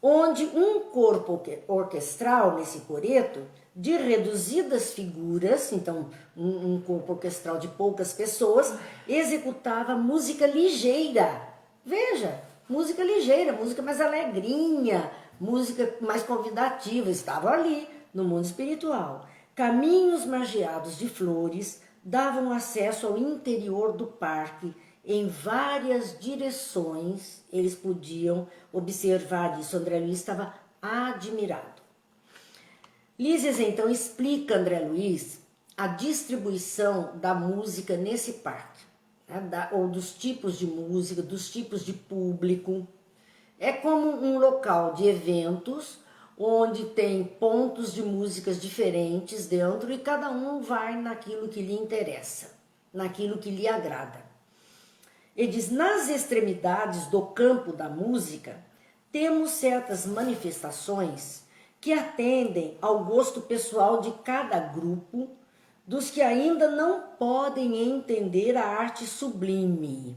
Onde um corpo orquestral, nesse coreto, de reduzidas figuras, então um corpo orquestral de poucas pessoas, executava música ligeira. Veja, música ligeira, música mais alegrinha, música mais convidativa, estava ali no mundo espiritual. Caminhos margeados de flores davam acesso ao interior do parque. Em várias direções eles podiam observar isso. André Luiz estava admirado. Lísias então explica, André Luiz, a distribuição da música nesse parque, né? Ou dos tipos de música, dos tipos de público. É como um local de eventos onde tem pontos de músicas diferentes dentro e cada um vai naquilo que lhe interessa, naquilo que lhe agrada. Ele diz, nas extremidades do campo da música, temos certas manifestações que atendem ao gosto pessoal de cada grupo, dos que ainda não podem entender a arte sublime.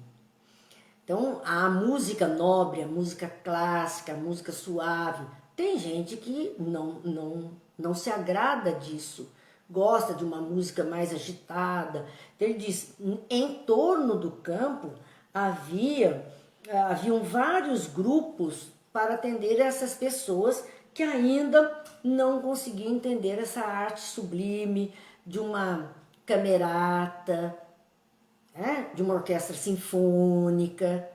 Então, a música nobre, a música clássica, a música suave, tem gente que não se agrada disso, gosta de uma música mais agitada. Então, ele diz, em torno do campo haviam vários grupos para atender essas pessoas que ainda não conseguiam entender essa arte sublime de uma camerata, de uma orquestra sinfônica.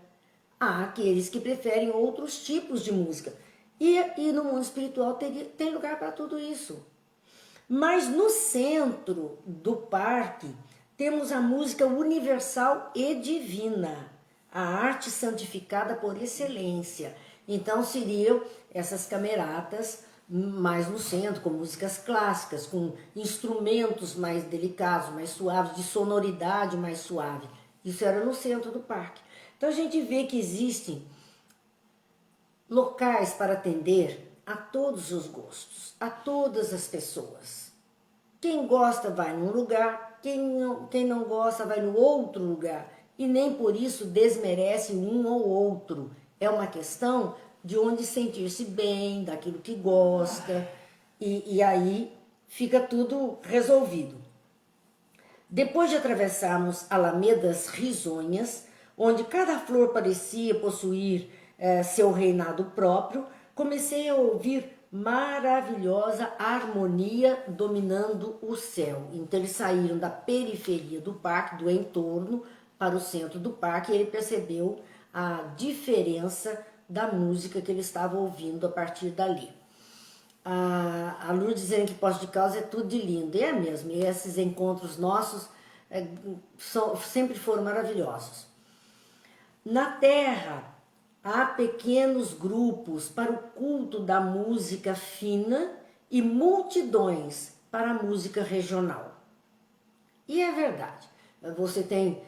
Há aqueles que preferem outros tipos de música. E no mundo espiritual tem lugar para tudo isso. Mas no centro do parque temos a música universal e divina, a arte santificada por excelência. Então seriam essas cameratas mais no centro, com músicas clássicas, com instrumentos mais delicados, mais suaves, de sonoridade mais suave. Isso era no centro do parque. Então a gente vê que existem locais para atender a todos os gostos, a todas as pessoas. Quem gosta vai num lugar, quem não gosta vai no outro lugar. E nem por isso desmerece um ou outro. É uma questão de onde sentir-se bem, daquilo que gosta, e aí fica tudo resolvido. Depois de atravessarmos alamedas risonhas, onde cada flor parecia possuir seu reinado próprio, comecei a ouvir maravilhosa harmonia dominando o céu. Então eles saíram da periferia do parque, do entorno, para o centro do parque, e ele percebeu a diferença da música que ele estava ouvindo a partir dali. A Lourdes dizendo que Poços de Caldas é tudo de lindo, é mesmo, e esses encontros nossos sempre foram maravilhosos. Na Terra, há pequenos grupos para o culto da música fina e multidões para a música regional. E é verdade, você tem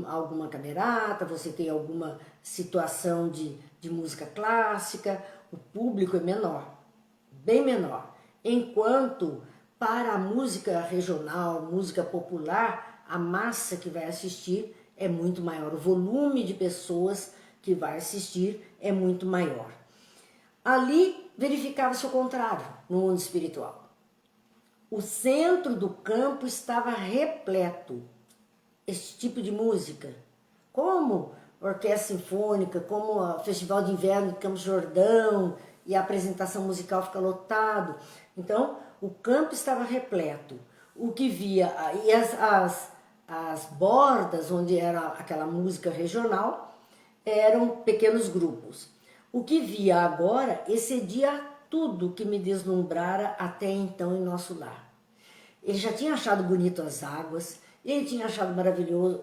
alguma camerata, você tem alguma situação de música clássica, o público é menor, bem menor. Enquanto para a música regional, música popular, a massa que vai assistir é muito maior, o volume de pessoas que vai assistir é muito maior. Ali verificava-se o contrário no mundo espiritual. O centro do campo estava repleto esse tipo de música, como orquestra sinfônica, como o Festival de Inverno de Campos do Jordão, e a apresentação musical fica lotado. Então, o campo estava repleto. O que via, e as bordas, onde era aquela música regional, eram pequenos grupos. O que via agora excedia tudo que me deslumbrara até então em nosso lar. Ele já tinha achado bonito as águas, ele tinha achado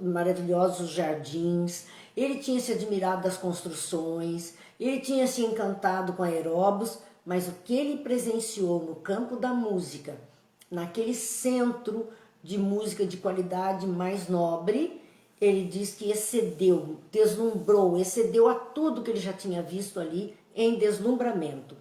maravilhosos os jardins, ele tinha se admirado das construções, ele tinha se encantado com aeróbios, mas o que ele presenciou no campo da música, naquele centro de música de qualidade mais nobre, ele diz que excedeu, deslumbrou, excedeu a tudo que ele já tinha visto ali em deslumbramento.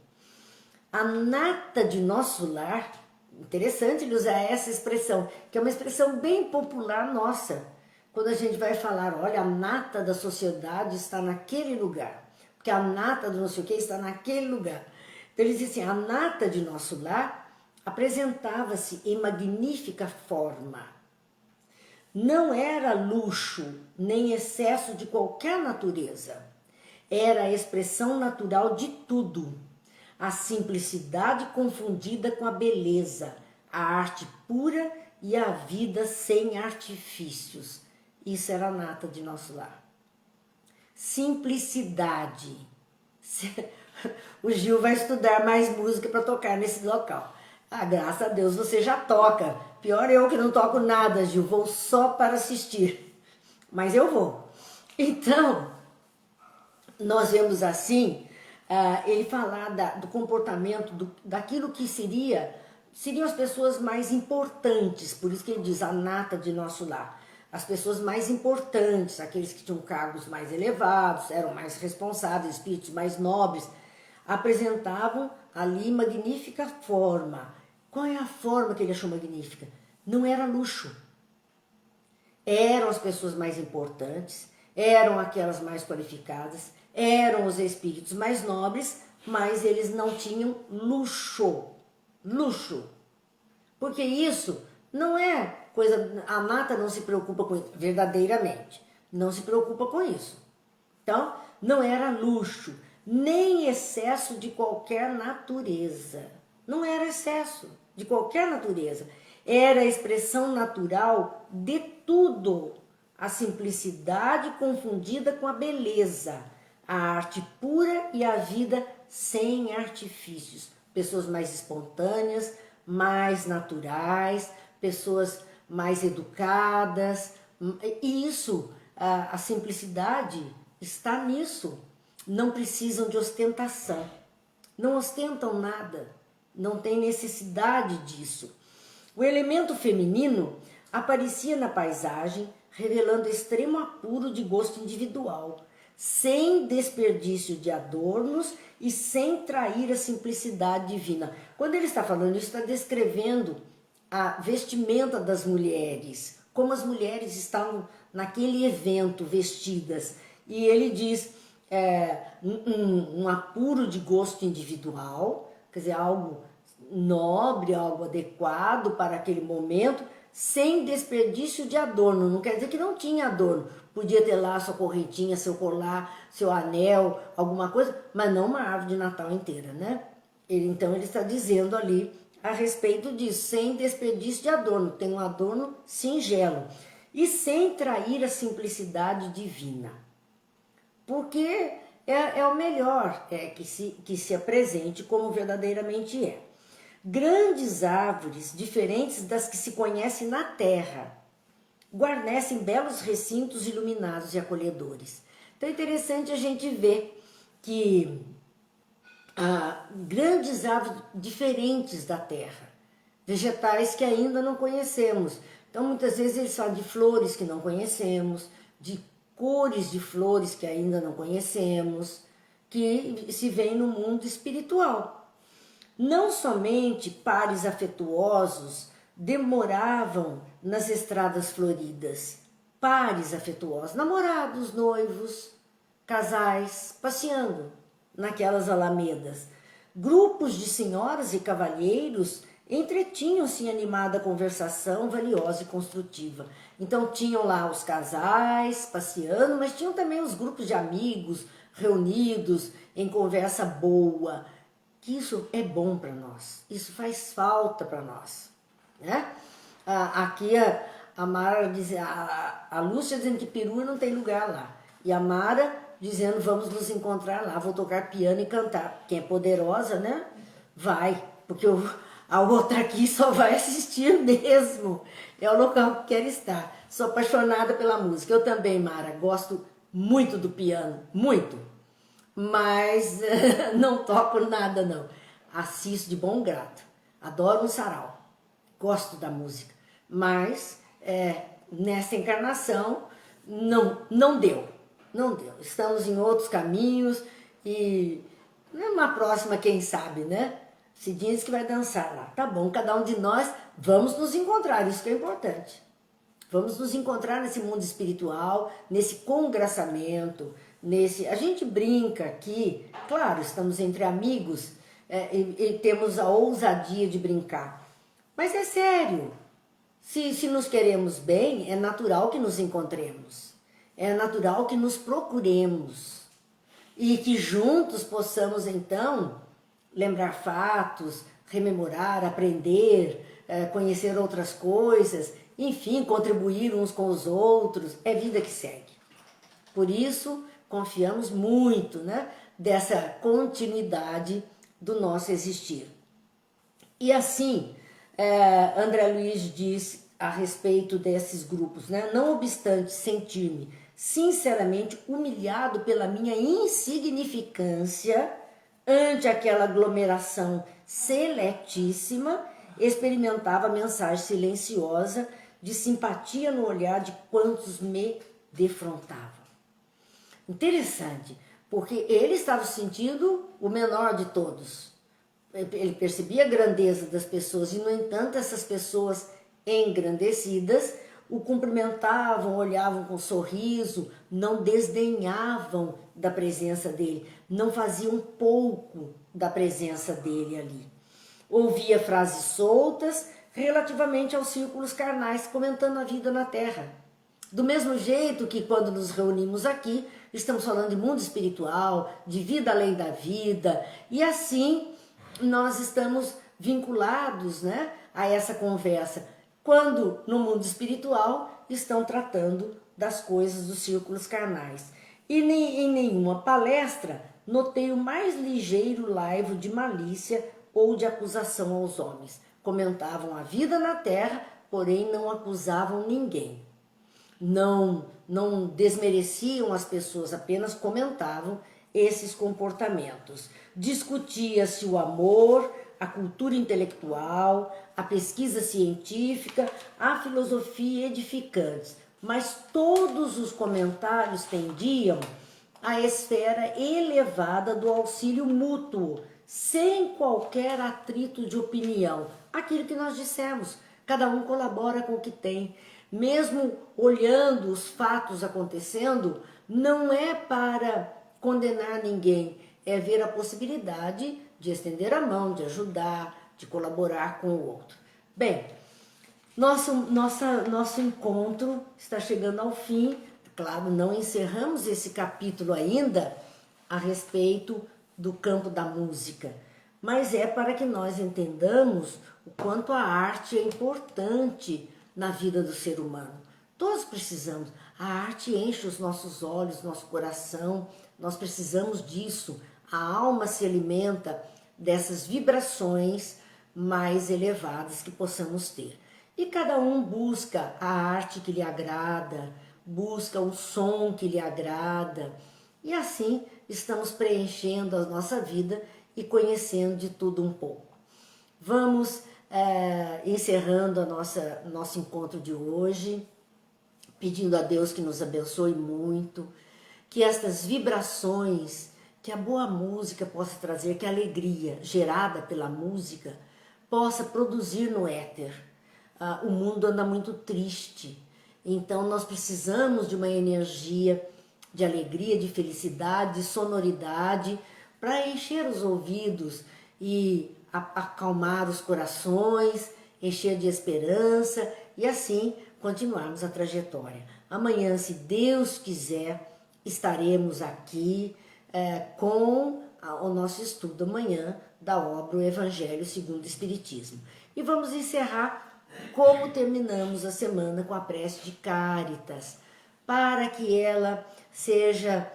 A nata de nosso lar, interessante ele usar essa expressão, que é uma expressão bem popular nossa, quando a gente vai falar, olha, a nata da sociedade está naquele lugar, porque a nata do não sei o que está naquele lugar. Então ele diz assim, a nata de nosso lar apresentava-se em magnífica forma. Não era luxo, nem excesso de qualquer natureza. Era a expressão natural de tudo. A simplicidade confundida com a beleza, a arte pura e a vida sem artifícios. Isso era a nata de nosso lar. Simplicidade. O Gil vai estudar mais música para tocar nesse local. Ah, graças a Deus você já toca. Pior eu que não toco nada, Gil. Vou só para assistir. Mas eu vou. Então, nós vemos assim, ele falar do comportamento, daquilo que seriam as pessoas mais importantes. Por isso que ele diz a nata de nosso lar. As pessoas mais importantes, aqueles que tinham cargos mais elevados, eram mais responsáveis, espíritos mais nobres, apresentavam ali magnífica forma. Qual é a forma que ele achou magnífica? Não era luxo. Eram as pessoas mais importantes, eram aquelas mais qualificadas, eram os espíritos mais nobres, mas eles não tinham luxo. Luxo. Porque isso não é coisa... A nata não se preocupa com isso, verdadeiramente. Não se preocupa com isso. Então, não era luxo, nem excesso de qualquer natureza. Não era excesso de qualquer natureza. Era a expressão natural de tudo. A simplicidade confundida com a beleza. A arte pura e a vida sem artifícios. Pessoas mais espontâneas, mais naturais, pessoas mais educadas. E isso, a simplicidade está nisso. Não precisam de ostentação. Não ostentam nada. Não tem necessidade disso. O elemento feminino aparecia na paisagem, revelando extremo apuro de gosto individual, sem desperdício de adornos e sem trair a simplicidade divina. Quando ele está falando isso, está descrevendo a vestimenta das mulheres, como as mulheres estavam naquele evento vestidas. E ele diz um apuro de gosto individual, quer dizer, algo nobre, algo adequado para aquele momento, sem desperdício de adorno. Não quer dizer que não tinha adorno. Podia ter lá sua correntinha, seu colar, seu anel, alguma coisa, mas não uma árvore de Natal inteira, né? Então ele está dizendo ali a respeito disso, sem desperdício de adorno. Tem um adorno singelo e sem trair a simplicidade divina. Porque é o melhor que se apresente como verdadeiramente é. Grandes árvores, diferentes das que se conhecem na terra, guarnecem belos recintos iluminados e acolhedores. Então é interessante a gente ver que grandes árvores diferentes da terra, vegetais que ainda não conhecemos. Então muitas vezes eles falam de flores que não conhecemos, de cores de flores que ainda não conhecemos, que se vêem no mundo espiritual. Não somente pares afetuosos demoravam nas estradas floridas, pares afetuosos, namorados, noivos, casais passeando naquelas alamedas. Grupos de senhoras e cavalheiros entretinham-se em animada conversação valiosa e construtiva. Então tinham lá os casais passeando, mas tinham também os grupos de amigos reunidos em conversa boa. Que isso é bom para nós, isso faz falta para nós, né? Aqui a Mara diz, a Lúcia dizendo que perua não tem lugar lá, e a Mara dizendo vamos nos encontrar lá, vou tocar piano e cantar. Quem é poderosa, né? Vai, porque a outra aqui só vai assistir mesmo, é o local que quer estar. Sou apaixonada pela música, eu também, Mara, gosto muito do piano, muito, mas não toco nada não, assisto de bom grado, adoro um sarau, gosto da música, mas nessa encarnação não deu, estamos em outros caminhos e numa próxima, quem sabe, né? Se diz que vai dançar lá, tá bom, cada um de nós vamos nos encontrar, isso que é importante. Vamos nos encontrar nesse mundo espiritual, nesse congraçamento, a gente brinca aqui, claro, estamos entre amigos e temos a ousadia de brincar, mas é sério, se nos queremos bem, é natural que nos encontremos, é natural que nos procuremos e que juntos possamos então lembrar fatos, rememorar, aprender, conhecer outras coisas, enfim, contribuir uns com os outros, é vida que segue. Por isso, confiamos muito, né, dessa continuidade do nosso existir. E assim, André Luiz diz a respeito desses grupos, né, não obstante sentir-me sinceramente humilhado pela minha insignificância ante aquela aglomeração seletíssima, experimentava a mensagem silenciosa de simpatia no olhar de quantos me defrontavam. Interessante, porque ele estava sentindo o menor de todos. Ele percebia a grandeza das pessoas e, no entanto, essas pessoas engrandecidas o cumprimentavam, olhavam com sorriso, não desdenhavam da presença dele, não faziam pouco da presença dele ali. Ouvia frases soltas relativamente aos círculos carnais, comentando a vida na Terra. Do mesmo jeito que quando nos reunimos aqui, estamos falando de mundo espiritual, de vida além da vida, e assim nós estamos vinculados, né, a essa conversa, quando no mundo espiritual estão tratando das coisas dos círculos carnais. E em nenhuma palestra notei o mais ligeiro laivo de malícia ou de acusação aos homens. Comentavam a vida na terra, porém não acusavam ninguém. Não desmereciam as pessoas, apenas comentavam esses comportamentos. Discutia-se o amor, a cultura intelectual, a pesquisa científica, a filosofia edificantes, mas todos os comentários tendiam à esfera elevada do auxílio mútuo, sem qualquer atrito de opinião. Aquilo que nós dissemos, cada um colabora com o que tem. Mesmo olhando os fatos acontecendo, não é para condenar ninguém, é ver a possibilidade de estender a mão, de ajudar, de colaborar com o outro. Bem, nosso encontro está chegando ao fim. Claro, não encerramos esse capítulo ainda a respeito do campo da música, mas é para que nós entendamos o quanto a arte é importante na vida do ser humano. Todos precisamos. A arte enche os nossos olhos, nosso coração. Nós precisamos disso. A alma se alimenta dessas vibrações mais elevadas que possamos ter. E cada um busca a arte que lhe agrada, busca o som que lhe agrada. E assim estamos preenchendo a nossa vida e conhecendo de tudo um pouco. Vamos encerrando nosso encontro de hoje, pedindo a Deus que nos abençoe muito, que estas vibrações, que a boa música possa trazer, que a alegria gerada pela música possa produzir no éter. O mundo anda muito triste, então nós precisamos de uma energia de alegria, de felicidade, de sonoridade, para encher os ouvidos e acalmar os corações, encher de esperança e assim continuarmos a trajetória. Amanhã, se Deus quiser, estaremos aqui com o nosso estudo amanhã da obra O Evangelho segundo o Espiritismo. E vamos encerrar como terminamos a semana, com a prece de Cáritas, para que ela seja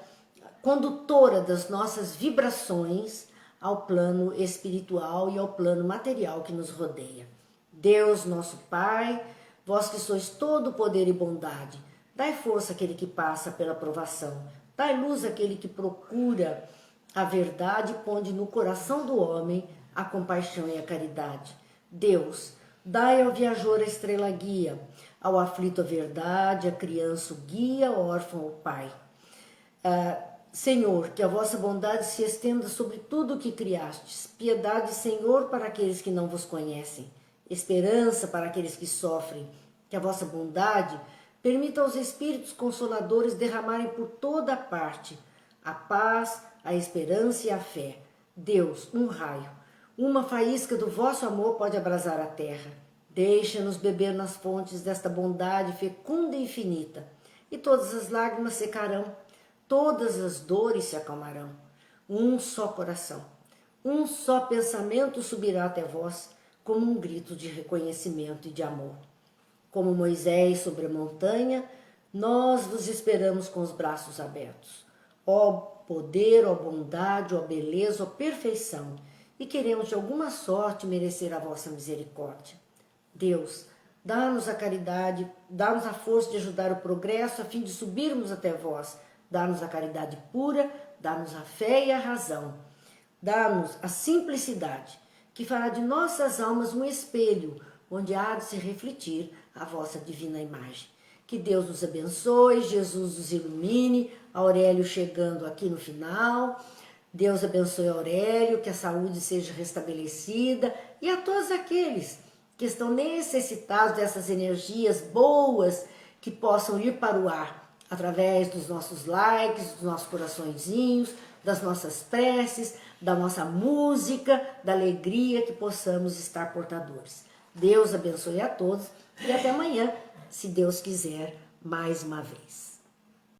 condutora das nossas vibrações ao plano espiritual e ao plano material que nos rodeia. Deus, nosso Pai, vós que sois todo poder e bondade, dai força àquele que passa pela provação, dai luz àquele que procura a verdade e ponde no coração do homem a compaixão e a caridade. Deus, dai ao viajor a estrela guia, ao aflito a verdade, à criança o guia, ao órfão o pai. Senhor, que a vossa bondade se estenda sobre tudo o que criastes, piedade, Senhor, para aqueles que não vos conhecem, esperança para aqueles que sofrem, que a vossa bondade permita aos Espíritos Consoladores derramarem por toda a parte a paz, a esperança e a fé. Deus, um raio, uma faísca do vosso amor pode abrasar a terra. Deixa-nos beber nas fontes desta bondade fecunda e infinita, e todas as lágrimas secarão, todas as dores se acalmarão. Um só coração, um só pensamento subirá até vós, como um grito de reconhecimento e de amor. Como Moisés sobre a montanha, nós vos esperamos com os braços abertos. Ó poder, ó bondade, ó beleza, ó perfeição, e queremos de alguma sorte merecer a vossa misericórdia. Deus, dá-nos a caridade, dá-nos a força de ajudar o progresso a fim de subirmos até vós. Dá-nos a caridade pura, dá-nos a fé e a razão. Dá-nos a simplicidade, que fará de nossas almas um espelho, onde há de se refletir a vossa divina imagem. Que Deus nos abençoe, Jesus nos ilumine, Aurélio chegando aqui no final. Deus abençoe Aurélio, que a saúde seja restabelecida e a todos aqueles que estão necessitados dessas energias boas que possam ir para o ar através dos nossos likes, dos nossos coraçõezinhos, das nossas preces, da nossa música, da alegria que possamos estar portadores. Deus abençoe a todos e até amanhã, se Deus quiser, mais uma vez.